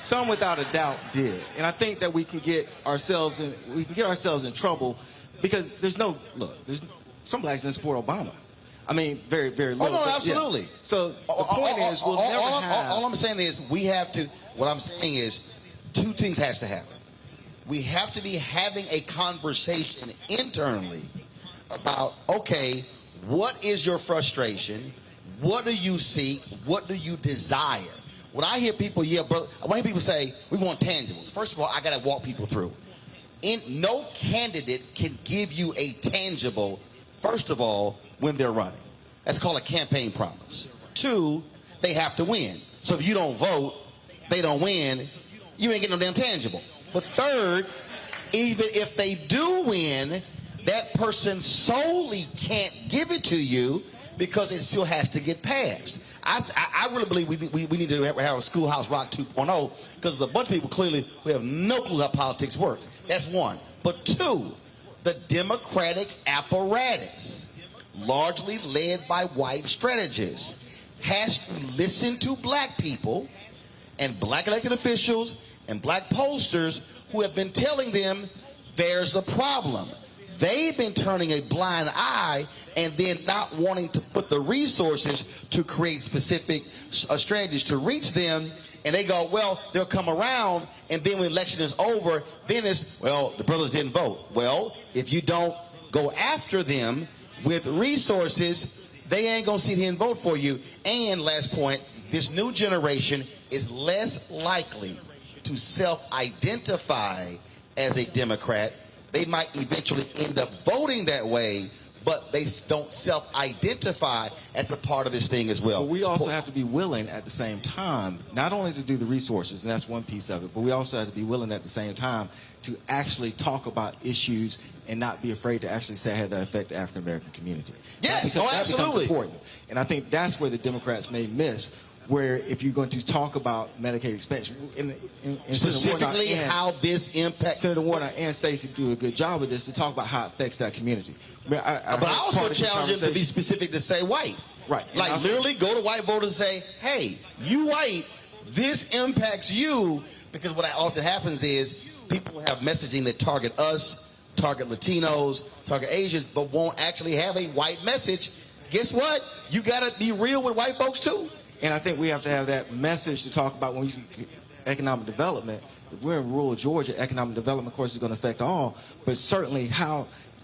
some without a doubt did. And I think that we can get ourselves in trouble because there's some blacks didn't support Obama. I mean, very, very little. Oh, no, but, absolutely. Yeah. So the point is, we'll never have. All I'm saying is we have to, what I'm saying is two things has to happen. We have to be having a conversation internally about, okay, what is your frustration? What do you seek? What do you desire? When I hear people, brother, when I hear people say, we want tangibles, first of all, I got to walk people through. No candidate can give you a tangible, first of all, when they're running. That's called a campaign promise. 2, they have to win. So if you don't vote, they don't win, you ain't getting no damn tangible. But 3rd, even if they do win, that person solely can't give it to you because it still has to get passed. I really believe we need to have a Schoolhouse Rock 2.0 because there's a bunch of people clearly who have no clue how politics works. That's 1. But 2, the Democratic apparatus, largely led by white strategists, has to listen to black people and black elected officials and black pollsters who have been telling them there's a problem. They've been turning a blind eye and then not wanting to put the resources to create specific strategies to reach them. And they go, well, they'll come around, and then when the election is over, then it's, well, the brothers didn't vote. Well, if you don't go after them with resources, they ain't going to sit here and vote for you. And last point, this new generation is less likely to self-identify as a Democrat. They might eventually end up voting that way, but they don't self-identify as a part of this thing as well. But we also have to be willing at the same time, not only to do the resources, and that's one piece of it, but we also have to be willing at the same time to actually talk about issues and not be afraid to actually say how that affect the African American community. Yes, that becomes absolutely. important. And I think that's where the Democrats may miss, where if you're going to talk about Medicaid expansion, specifically how this impacts. Senator Warner and Stacey do a good job of this to talk about how it affects that community. But I also challenge them to be specific to say white. Right. Like literally go to white voters and say, hey, you white, this impacts you, because what often happens is people have messaging that target us, target Latinos, target Asians, but won't actually have a white message. Guess what? You got to be real with white folks too. And I think we have to have that message to talk about when we economic development. If we're in rural Georgia, economic development, of course, is going to affect all. But certainly,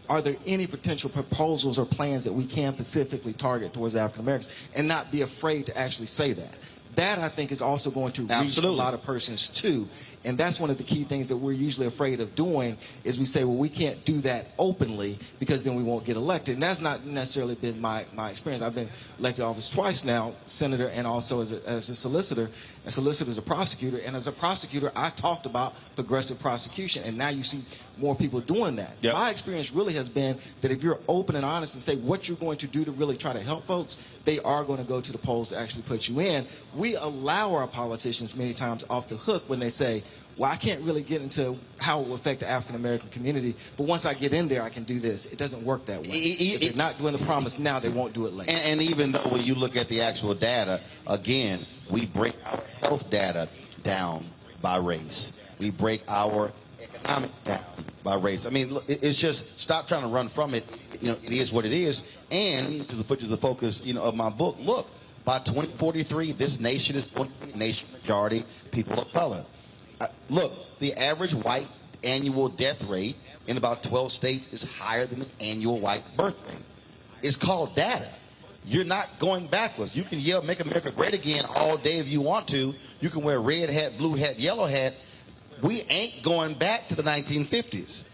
are there any potential proposals or plans that we can specifically target towards African Americans and not be afraid to actually say that? That, I think, is also going to reach a lot of persons, too. And that's one of the key things that we're usually afraid of doing is we say, well, we can't do that openly because then we won't get elected. And that's not necessarily been my experience. I've been elected to office twice now, senator and also as a solicitor. A solicitor is a prosecutor. And as a prosecutor, I talked about progressive prosecution. And now you see more people doing that. Yep. My experience really has been that if you're open and honest and say what you're going to do to really try to help folks, they are going to go to the polls to actually put you in. We allow our politicians many times off the hook when they say, well, I can't really get into how it will affect the African-American community, but once I get in there, I can do this. It doesn't work that way. If they're not doing the promise now, they won't do it later. And even though when you look at the actual data, again, we break our health data down by race. We break our economic down by race. I mean, it's just stop trying to run from it. You know, it is what it is. And to which is the focus, of my book. Look, by 2043, this nation is going to be a nation majority people of color. Look, the average white annual death rate in about 12 states is higher than the annual white birth rate. It's called data. You're not going backwards. You can yell, "Make America Great Again" all day if you want to. You can wear red hat, blue hat, yellow hat. We ain't going back to the 1950s.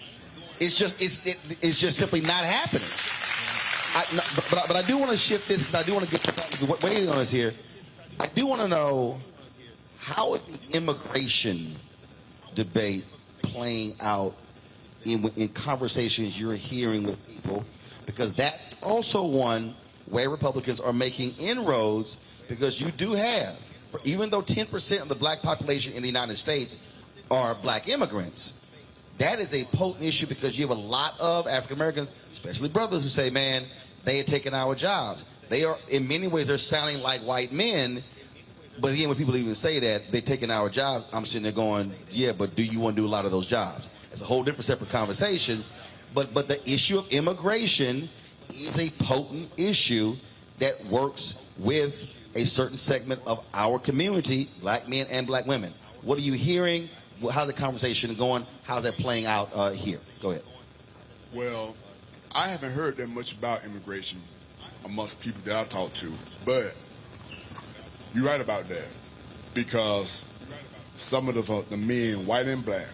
It's just simply not happening. But I do want to shift this because I do want to get waiting on us here. I do want to know, how is the immigration debate playing out in conversations you're hearing with people? Because that's also one where Republicans are making inroads, because you do have, even though 10% of the black population in the United States are black immigrants, that is a potent issue because you have a lot of African Americans, especially brothers, who say, man, they are taking our jobs. They are, in many ways, they're sounding like white men. But again, when people even say that, they're taking our jobs, I'm sitting there going, yeah, but do you want to do a lot of those jobs? It's a whole different separate conversation. But the issue of immigration is a potent issue that works with a certain segment of our community, black men and black women. What are you hearing? How's the conversation going? How's that playing out here? Go ahead. Well, I haven't heard that much about immigration amongst people that I talk to, but you're right about that, because some of the men, white and black,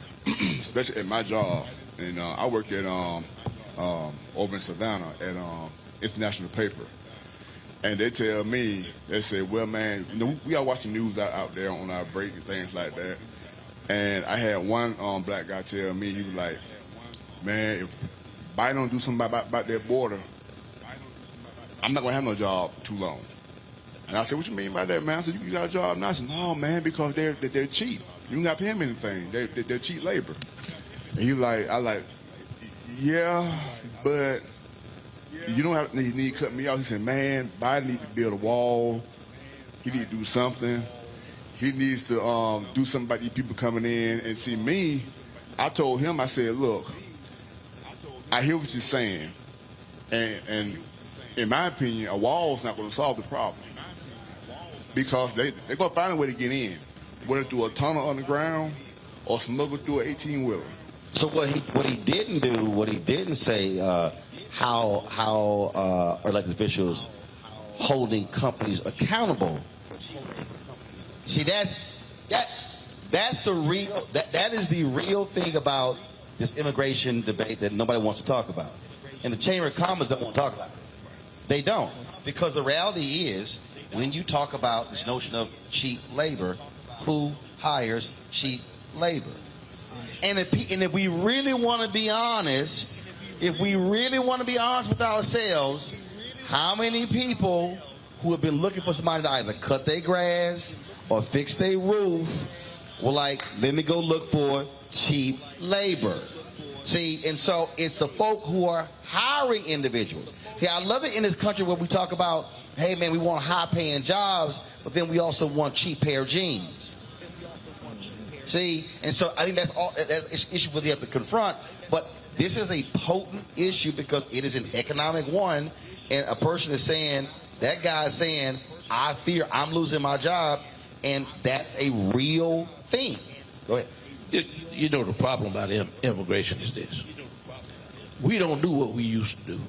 especially at my job, and I work at over in Savannah at International Paper, and they tell me, they say, well, man, you know, we are watching news out there on our break and things like that, and I had one black guy tell me, he was like, man, if Biden don't do something about that border, I'm not going to have no job too long. And I said, what you mean by that, man? I said, you got a job now? I said, no, man, because they're cheap. You don't got to pay them anything. They're cheap labor. And he like, yeah, but you don't have to need to cut me off. He said, man, Biden needs to build a wall. He needs to do something. He needs to do something about these people coming in. And see, me, I told him, I said, look, I hear what you're saying. And in my opinion, a wall's not going to solve the problem, because they're going to find a way to get in, whether through a tunnel underground or smuggle through an 18-wheeler. So what he didn't do, what he didn't say, how elected officials holding companies accountable. See, that is the real thing about this immigration debate that nobody wants to talk about, and the Chamber of Commerce don't want to talk about it. They don't, because the reality is, when you talk about this notion of cheap labor, who hires cheap labor? And if we really want to be honest, with ourselves, how many people who have been looking for somebody to either cut their grass or fix their roof were like, let me go look for cheap labor? See, and so it's the folk who are hiring individuals. See, I love it in this country where we talk about, hey, man, we want high-paying jobs, but then we also want cheap pair of jeans. See, and so I think that's an issue we have to confront. But this is a potent issue because it is an economic one, and a person is saying, that guy is saying, I fear I'm losing my job, and that's a real thing. Go ahead. You know, the problem about immigration is this: we don't do what we used to do.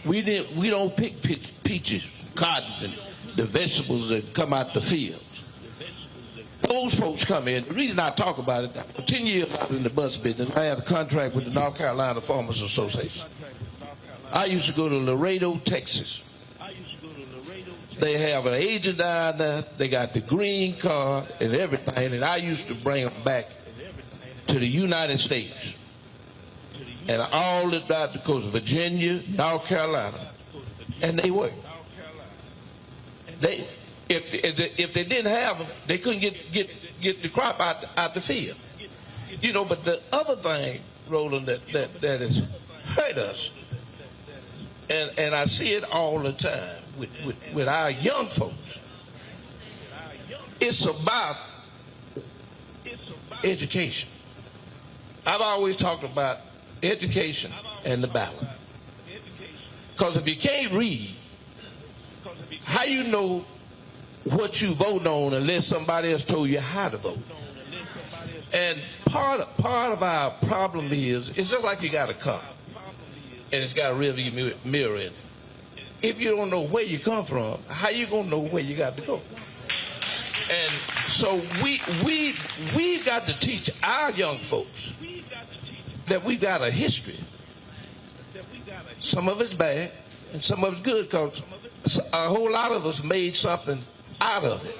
We don't pick peaches, cotton, and the vegetables that come out the fields. Those folks come in. The reason I talk about it, for 10 years I was in the bus business. I had a contract with the North Carolina Farmers Association. I used to go to Laredo, Texas. They have an agent down there. They got the green card and everything, and I used to bring them back to the United States. And all the out the coast, Virginia, North Carolina, and they worked. If they didn't have them, they couldn't get the crop out the field. You know, but the other thing, Roland, that has hurt us, and I see it all the time with our young folks, it's about education. I've always talked about education and the ballot. Because if you can't read, how you know what you vote on unless somebody else told you how to vote? And part of our problem is, it's just like you got a car, and it's got a rearview mirror in it. If you don't know where you come from, how you gonna know where you got to go? And so we've got to teach our young folks that we've got a history. Some of it's bad, and some of it's good, because a whole lot of us made something out of it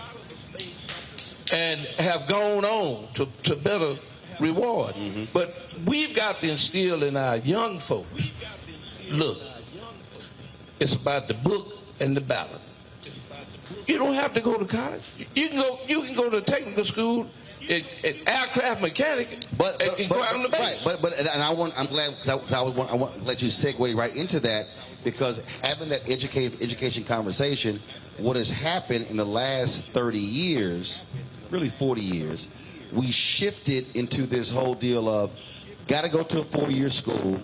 and have gone on to better rewards. Mm-hmm. But we've got to instill in our young folks, look, it's about the book and the ballot. You don't have to go to college. You can go to technical school aircraft mechanic, and go out on the base. Right, and I'm glad because I want to let you segue right into that, because having that education conversation, what has happened in the last 30 years, really 40 years, we shifted into this whole deal of got to go to a 4-year school,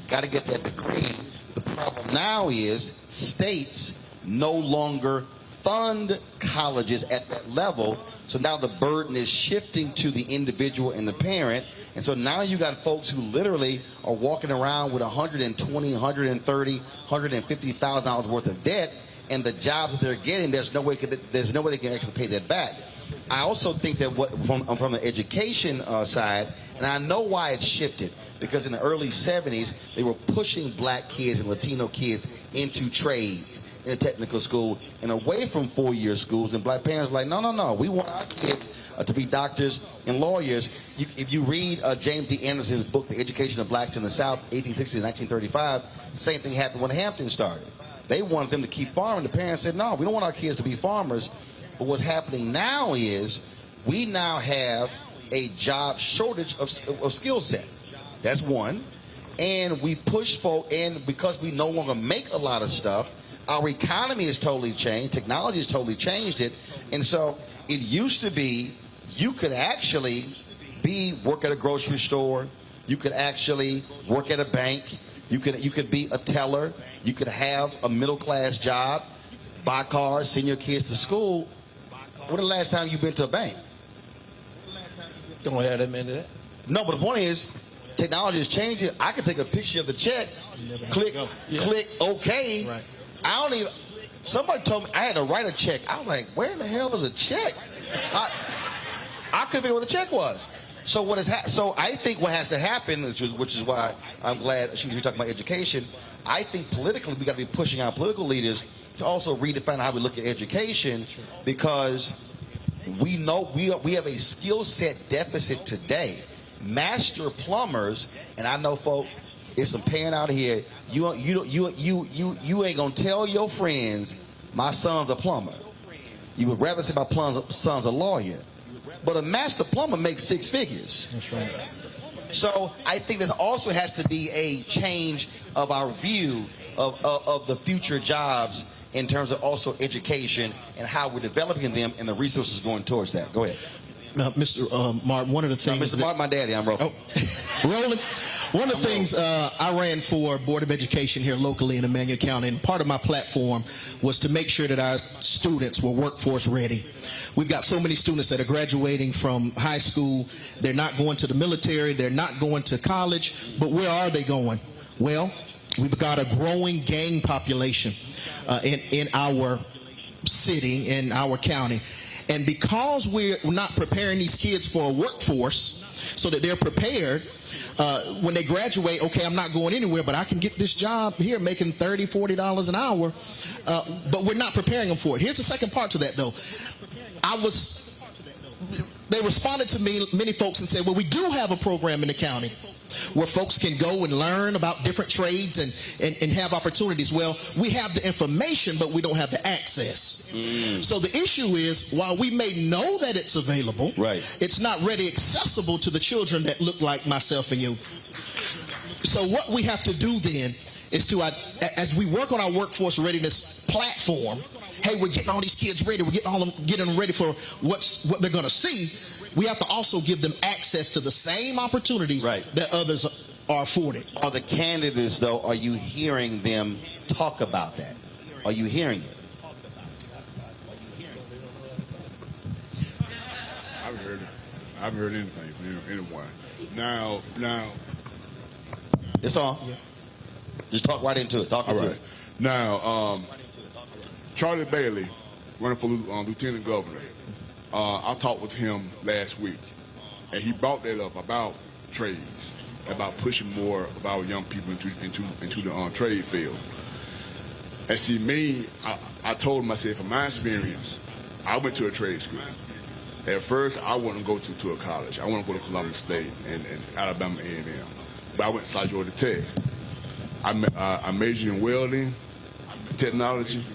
got to get that degree. The problem now is states no longer fund colleges at that level, so now the burden is shifting to the individual and the parent, and so now you got folks who literally are walking around with $120,000, $130,000, $150,000 worth of debt, and the jobs that they're getting, there's no way they can actually pay that back. I also think that from the education side, and I know why it shifted, because in the early 70s, they were pushing black kids and Latino kids into trades in a technical school and away from 4-year schools, and black parents were like, no, we want our kids to be doctors and lawyers. If you read James D. Anderson's book, The Education of Blacks in the South, 1860 to 1935, the same thing happened when Hampton started. They wanted them to keep farming. The parents said, no, we don't want our kids to be farmers. But what's happening now is we now have a job shortage of skill set. That's one. And we push folk, and because we no longer make a lot of stuff, our economy has totally changed. Technology has totally changed it. And so it used to be you could actually work at a grocery store. You could actually work at a bank. You could be a teller. You could have a middle-class job, buy cars, send your kids to school. When the last time you've been to a bank? Don't have that many of that. No, but the point is, technology is changing. I can take a picture of the check, click OK. Right. I don't even. Somebody told me I had to write a check. I was like, where the hell is a check? I couldn't figure out what the check was. So so I think what has to happen, which is why I'm glad you're talking about education. I think politically we got to be pushing our political leaders to also redefine how we look at education, because we know we have a skill set deficit today. Master plumbers, and I know, folk, there's some parent out here. You ain't gonna tell your friends my son's a plumber. You would rather say my son's a lawyer. But a master plumber makes 6 figures. That's right. So I think there also has to be a change of our view of the future jobs in terms of also education and how we're developing them and the resources going towards that. Go ahead. Mr. Martin, one of the things... Mr. Martin, my daddy, I'm Roland. Roland, one of the things I ran for Board of Education here locally in Emanuel County, and part of my platform was to make sure that our students were workforce ready. We've got so many students that are graduating from high school. They're not going to the military. They're not going to college. But where are they going? Well, we've got a growing gang population in our city, in our county. And because we're not preparing these kids for a workforce so that they're prepared, when they graduate, okay, I'm not going anywhere, but I can get this job here making $30, $40 an hour, but we're not preparing them for it. Here's the second part to that, though. They responded to me, many folks, and said, well, we do have a program in the county where folks can go and learn about different trades and have opportunities. Well, we have the information, but we don't have the access. So the issue is, while we may know that it's available, right, it's not readily accessible to the children that look like myself and you. So what we have to do then is to, as we work on our workforce readiness platform, hey, we're getting all these kids ready, we're getting them ready for what they're going to see. We have to also give them access to the same opportunities that others are afforded. Are the candidates, though, are you hearing them talk about that? Are you hearing it? I haven't heard anything from anyone. Now. It's on. Yeah. Just talk right into it. Talk into it. Now, Charlie Bailey, running for lieutenant governor. I talked with him last week, and he brought that up about trades, about pushing more of our young people into the trade field. And see, me, I told him, I said, from my experience, I went to a trade school. At first, I wanted to go to a college. I wanted to go to Columbia State and Alabama A&M, but I went to South Georgia Tech. I majored in welding, technology.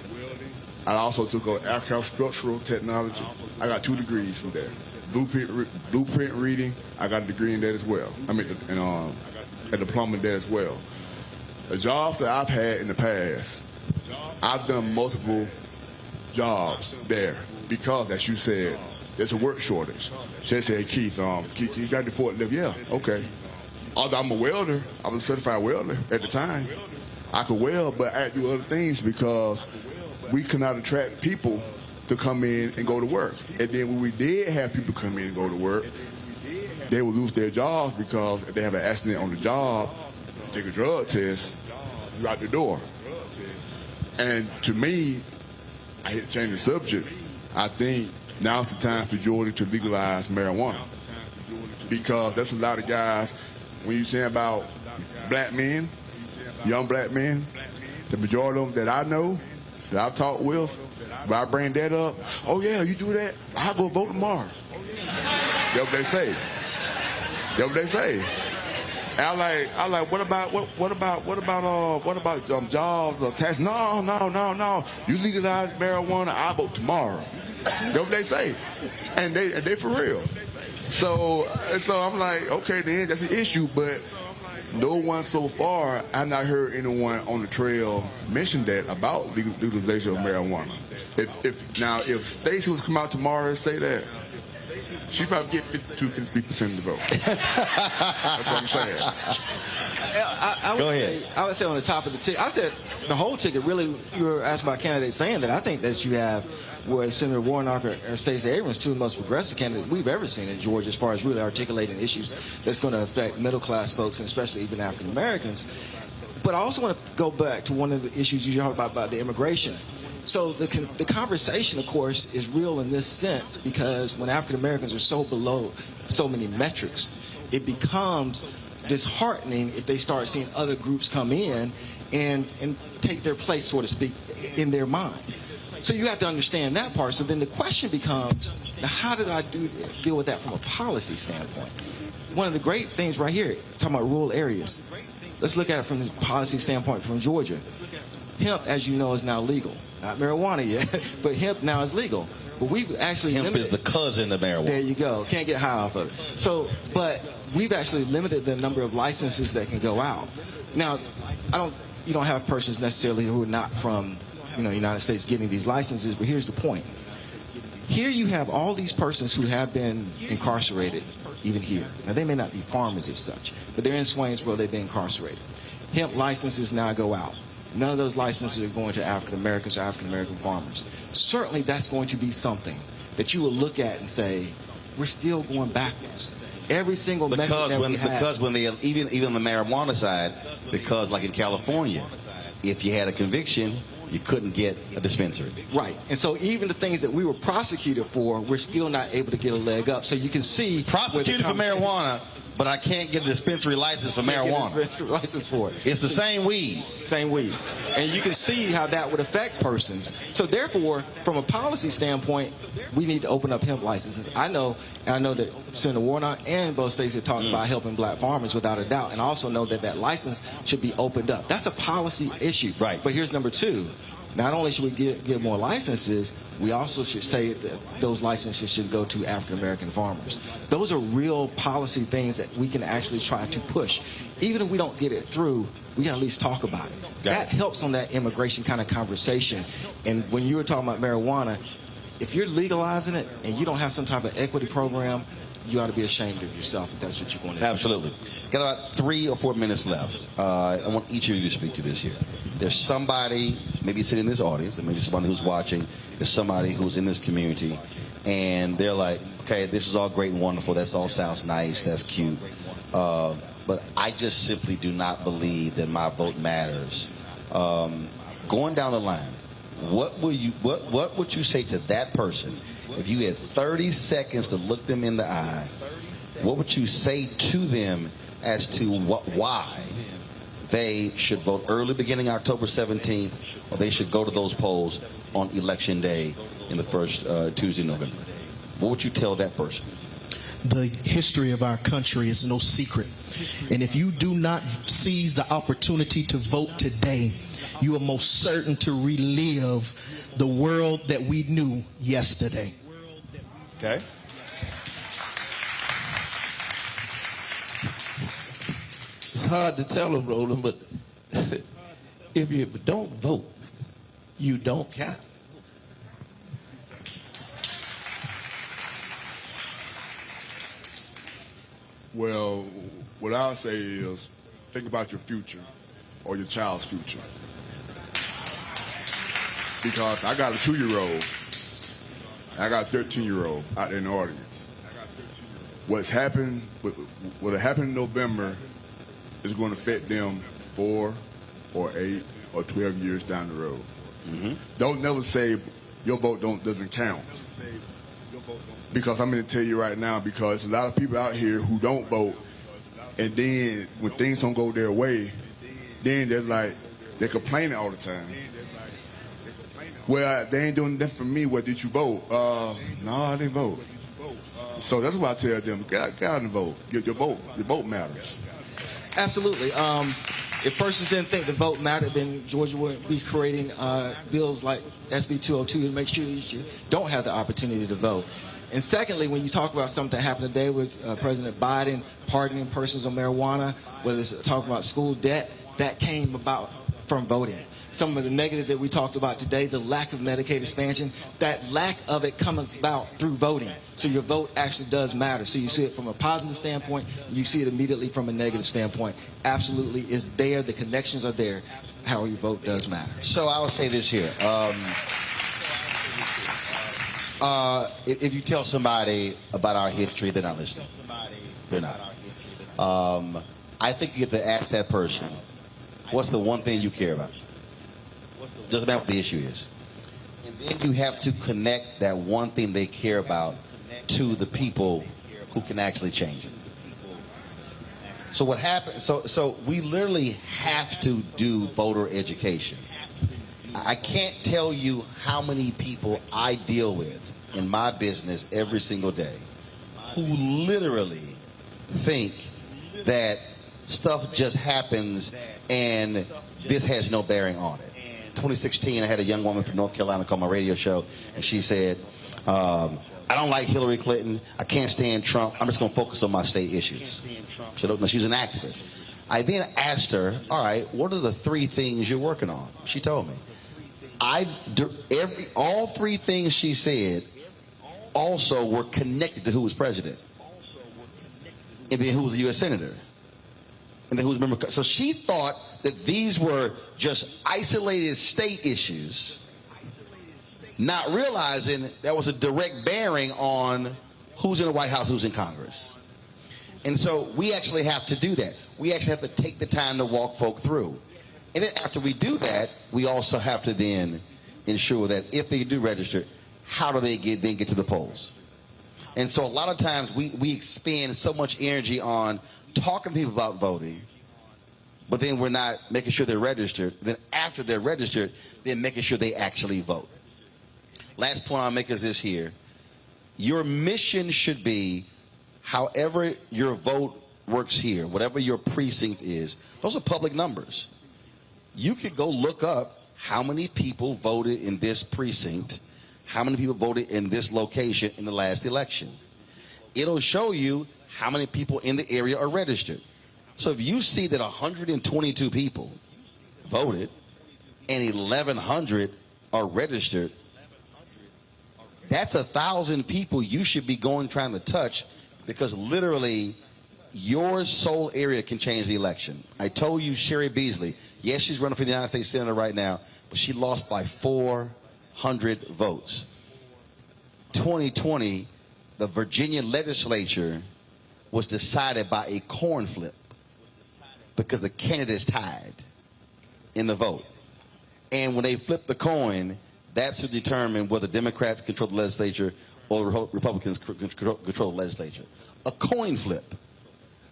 I also took on aircraft structural technology. I got 2 degrees from there. blueprint reading. I got a degree in that as well. I mean, a diploma in that as well. The jobs that I've had in the past, I've done multiple jobs there because, as you said, there's a work shortage. They said, Keith, you got the forklift? Yeah, okay. Although I'm a welder, I was a certified welder at the time. I could weld, but I had to do other things because we could not attract people to come in and go to work. And then when we did have people come in and go to work, they would lose their jobs because if they have an accident on the job, take a drug test, you're out the door. And to me, I hate to change the subject. I think now's the time for Georgia to legalize marijuana because there's a lot of guys, when you say about black men, young black men, the majority of them that I know, that I've talked with, when I bring that up, oh yeah, you do that, I'll go vote tomorrow. That's what they say. That's what they say. And I like, what about jobs or tax? No. You legalize marijuana, I'll vote tomorrow. That's what they say. And they for real. So I'm like, okay, then that's an issue, but no one so far, I've not heard anyone on the trail mention that about legalization of marijuana. If Stacey was to come out tomorrow and say that, she probably get 52-53% of the vote. That's what I'm saying. Go ahead. I would say on the top of the ticket, I said the whole ticket, really, you were asked about candidates saying that. I think that you have where Senator Warnock or Stacey Abrams, two of the most progressive candidates we've ever seen in Georgia as far as really articulating issues that's going to affect middle-class folks and especially even African Americans. But I also want to go back to one of the issues you talked about the immigration. So the conversation, of course, is real in this sense because when African Americans are so below so many metrics, it becomes disheartening if they start seeing other groups come in and take their place, so to speak, in their mind. So you have to understand that part. So then the question becomes, now how did I deal with that from a policy standpoint? One of the great things right here, talking about rural areas, let's look at it from the policy standpoint from Georgia. Hemp, as you know, is now legal. Not marijuana yet, but hemp now is legal. But we've actually hemp is the cousin of marijuana. There you go. Can't get high off of it. So, but we've actually limited the number of licenses that can go out. Now, you don't have persons necessarily who are not from, United States getting these licenses, but here's the point. Here you have all these persons who have been incarcerated, even here. Now, they may not be farmers as such, but they're in Swainsboro, they've been incarcerated. Hemp licenses now go out. None of those licenses are going to African Americans or African American farmers. Certainly that's going to be something that you will look at and say, we're still going backwards. Every single metric that we have. Because when they, even on the marijuana side, because like in California, if you had a conviction, you couldn't get a dispensary. Right. And so even the things that we were prosecuted for, we're still not able to get a leg up. So you can see. Prosecuted for marijuana, but I can't get a dispensary license for marijuana. Dispensary license for it. It's the same weed. Same weed. And you can see how that would affect persons. So therefore, from a policy standpoint, we need to open up hemp licenses. I know that Senator Warnock and both states have talked about helping black farmers without a doubt. And I also know that license should be opened up. That's a policy issue. Right. But here's number two. Not only should we give more licenses, we also should say that those licenses should go to African American farmers. Those are real policy things that we can actually try to push. Even if we don't get it through, we can at least talk about it. That helps on that immigration kind of conversation. And when you were talking about marijuana, if you're legalizing it and you don't have some type of equity program, you ought to be ashamed of yourself if that's what you're going to do. Absolutely. Got about 3 or 4 minutes left. I want each of you to speak to this here. There's somebody, maybe sitting in this audience, and maybe somebody who's watching, there's somebody who's in this community, and they're like, okay, this is all great and wonderful. That all sounds nice. That's cute. But I just simply do not believe that my vote matters. Going down the line, what would you say to that person if you had 30 seconds to look them in the eye? What would you say to them as to why they should vote early, beginning October 17th, or they should go to those polls on Election Day in the first Tuesday in November? What would you tell that person? The history of our country is no secret. And if you do not seize the opportunity to vote today, you are most certain to relive the world that we knew yesterday. Okay. hard to tell them, Roland, but if you don't vote, you don't count. Well, what I'll say is think about your future or your child's future. Because I got a 2-year-old, I got a 13-year-old out there in the audience. What happened in November is going to affect them 4 or 8 or 12 years down the road. Mm-hmm. Don't never say your vote doesn't count. Because I'm going to tell you right now, because a lot of people out here who don't vote, and then when things don't go their way, then they're complaining all the time. Well, they ain't doing nothing for me. What did you vote? No, I didn't vote. So that's why I tell them, get out and vote. Your vote matters. Absolutely. If persons didn't think the vote mattered, then Georgia wouldn't be creating bills like SB 202 to make sure you don't have the opportunity to vote. And secondly, when you talk about something that happened today with President Biden pardoning persons on marijuana, whether it's talking about school debt, that came about from voting. Some of the negative that we talked about today, the lack of Medicaid expansion, that lack of it comes about through voting. So your vote actually does matter. So you see it from a positive standpoint, you see it immediately from a negative standpoint. Absolutely is there, the connections are there. How your vote does matter. So I will say this here. If you tell somebody about our history, they're not listening. They're not. I think you have to ask that person, what's the one thing you care about? Doesn't matter what the issue is. And then you have to connect that one thing they care about to the people who can actually change it. So what happens, so we literally have to do voter education. I can't tell you how many people I deal with in my business every single day who literally think that stuff just happens and this has no bearing on it. 2016, I had a young woman from North Carolina call my radio show, and she said, I don't like Hillary Clinton. I can't stand Trump. I'm just going to focus on my state issues. She's an activist. I then asked her, all right, what are the 3 things you're working on? She told me. All 3 things she said also were connected to who was president, and then who was the U.S. Senator, and then who was member. So she thought that these were just isolated state issues, not realizing that was a direct bearing on who's in the White House, who's in Congress. And so we actually have to do that. We actually have to take the time to walk folk through. And then after we do that, we also have to then ensure that if they do register, how do they get to the polls? And so a lot of times we expend so much energy on talking to people about voting, but then we're not making sure they're registered. Then after they're registered, then making sure they actually vote. Last point I'll make is this here. Your mission should be, however your vote works here, whatever your precinct is, those are public numbers. You could go look up how many people voted in this precinct, how many people voted in this location in the last election. It'll show you how many people in the area are registered. So if you see that 122 people voted and 1,100 are registered, that's 1,000 people you should be trying to touch, because literally your sole area can change the election. I told you Sherry Beasley, yes, she's running for the United States Senator right now, but she lost by 400 votes. 2020, the Virginia legislature was decided by a coin flip because the candidates tied in the vote. And when they flipped the coin, that's to determine whether Democrats control the legislature or Republicans control the legislature. A coin flip.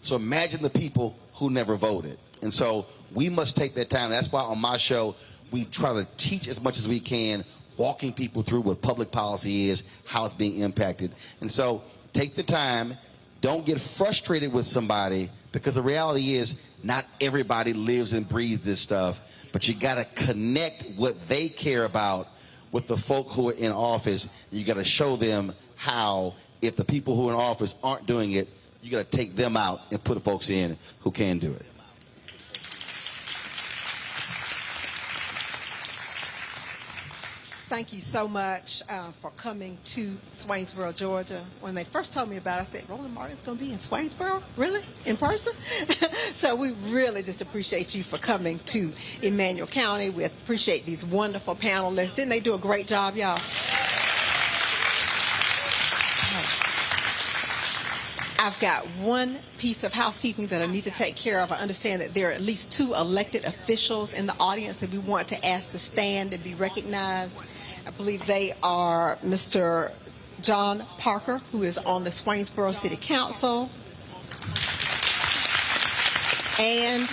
So imagine the people who never voted. And so we must take that time. That's why on my show, we try to teach as much as we can, walking people through what public policy is, how it's being impacted. And so take the time. Don't get frustrated with somebody, because the reality is not everybody lives and breathes this stuff, but you got to connect what they care about with the folk who are in office. You got to show them how, if the people who are in office aren't doing it, you got to take them out and put folks in who can do it. Thank you so much for coming to Swainsboro, Georgia. When they first told me about it, I said, Roland Martin's going to be in Swainsboro? Really? In person? So we really just appreciate you for coming to Emanuel County. We appreciate these wonderful panelists. Didn't they do a great job, y'all? I've got one piece of housekeeping that I need to take care of. I understand that there are at least 2 elected officials in the audience that we want to ask to stand and be recognized. I believe they are Mr. John Parker, who is on the Swainsboro City Council, and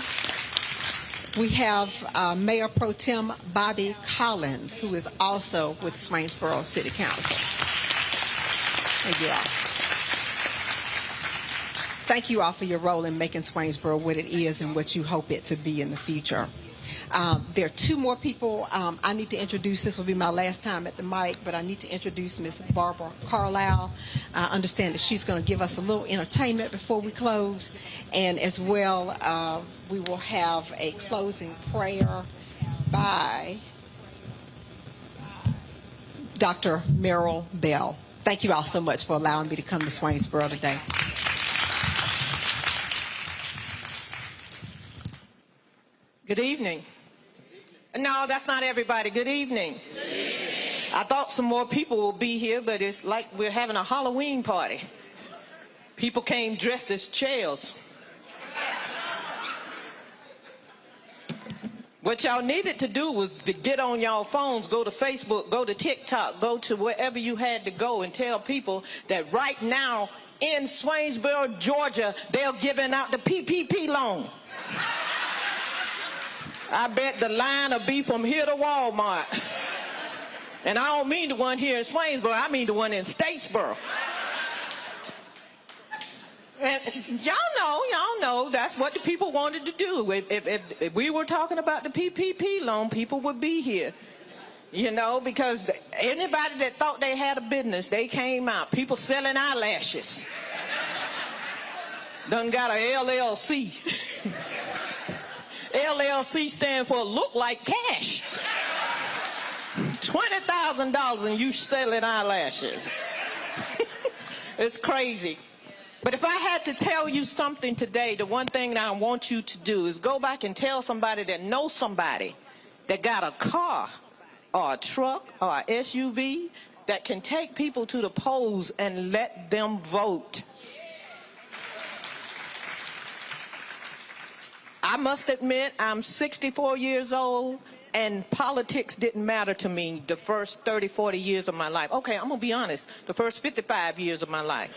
we have Mayor Pro Tem Bobby Collins, who is also with Swainsboro City Council. Thank you all. Thank you all for your role in making Swainsboro what it is and what you hope it to be in the future. There are 2 more people I need to introduce. This will be my last time at the mic, but I need to introduce Ms. Barbara Carlisle. I understand that she's going to give us a little entertainment before we close. And as well, we will have a closing prayer by Dr. Merrill Bell. Thank you all so much for allowing me to come to Swainsboro today. Good evening. No, that's not everybody. Good evening. Good evening. I thought some more people will be here, but it's like we're having a Halloween party. People came dressed as chairs. What y'all needed to do was to get on y'all phones, go to Facebook, go to TikTok, go to wherever you had to go and tell people that right now in Swainsboro, Georgia, they're giving out the PPP loan. I bet the line will be from here to Walmart. And I don't mean the one here in Swainsboro, I mean the one in Statesboro. And y'all know that's what the people wanted to do. If we were talking about the PPP loan, people would be here. You know, because anybody that thought they had a business, they came out. People selling eyelashes. Done got a LLC. LLC stand for look like cash. $20,000 and you selling eyelashes. It's crazy. But if I had to tell you something today, the one thing that I want you to do is go back and tell somebody that knows somebody that got a car or a truck or a SUV that can take people to the polls and let them vote. I must admit, I'm 64 years old, and politics didn't matter to me the first 30, 40 years of my life. Okay, I'm going to be honest, the first 55 years of my life.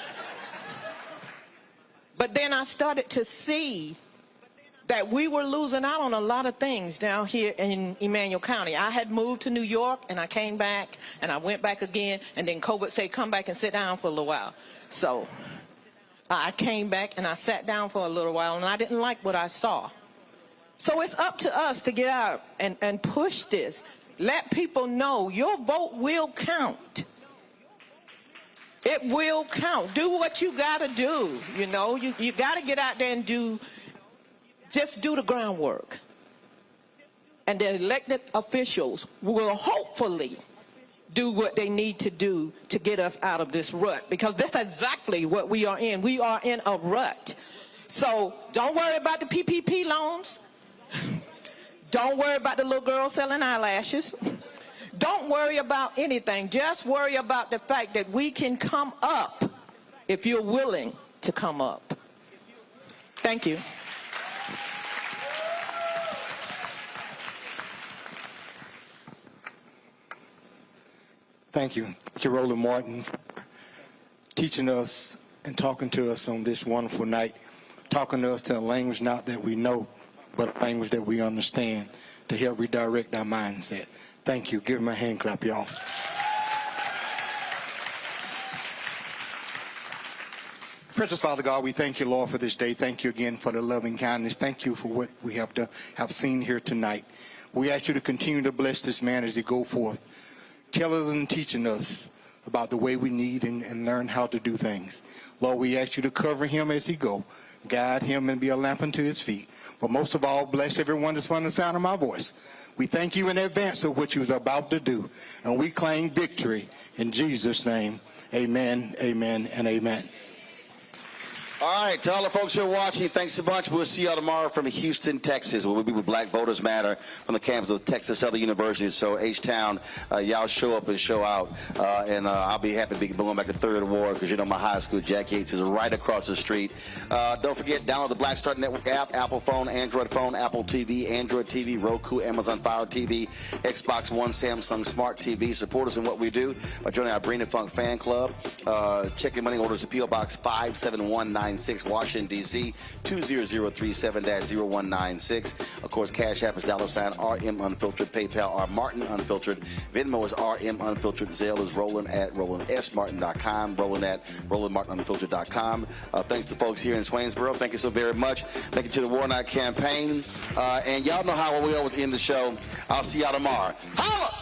But then I started to see that we were losing out on a lot of things down here in Emanuel County. I had moved to New York, and I came back, and I went back again, and then COVID said, come back and sit down for a little while. So I came back, and I sat down for a little while, and I didn't like what I saw. So it's up to us to get out and push this. Let people know your vote will count. It will count. Do what you got to do. You know, you got to get out there and just do the groundwork. And the elected officials will hopefully do what they need to do to get us out of this rut. Because that's exactly what we are in. We are in a rut. So don't worry about the PPP loans. Don't worry about the little girl selling eyelashes. Don't worry about anything. Just worry about the fact that we can come up if you're willing to come up. Thank you. Thank you. Thank you, Roland Martin, teaching us and talking to us on this wonderful night, talking to us to a language not that we know, but a language that we understand to help redirect our mindset. Thank you. Give him a hand clap, y'all. Precious Father God, we thank you, Lord, for this day. Thank you again for the loving kindness. Thank you for what we have seen here tonight. We ask you to continue to bless this man as he go forth, telling us and teaching us about the way we need and learn how to do things. Lord, we ask you to cover him as he go. guide him and be a lamp unto his feet. But most of all, bless everyone that's under the sound of my voice. We thank you in advance of what you was about to do, and we claim victory in Jesus' name. Amen, amen, and amen. All right, to all the folks who are watching, thanks a bunch. We'll see y'all tomorrow from Houston, Texas, where we'll be with Black Voters Matter from the campus of Texas Southern University. So H-Town, y'all show up and show out, and I'll be happy to be going back to 3rd Ward because you know my high school, Jack Yates, is right across the street. Don't forget, download the Black Star Network app, Apple phone, Android phone, Apple TV, Android TV, Roku, Amazon Fire TV, Xbox One, Samsung Smart TV. Support us in what we do by joining our Bring the Funk fan club. Checking money orders to P.O. Box 57196, Washington, D.C. 20037-0196. Of course, Cash App is $RM Unfiltered. PayPal R Martin Unfiltered. Venmo is RM Unfiltered. Zelle is Roland at RolandSMartin.com. Roland at RolandMartinUnfiltered.com. Thanks to the folks here in Swainsboro. Thank you so very much. Thank you to the War Night campaign. And y'all know how we always end the show. I'll see y'all tomorrow. Holla!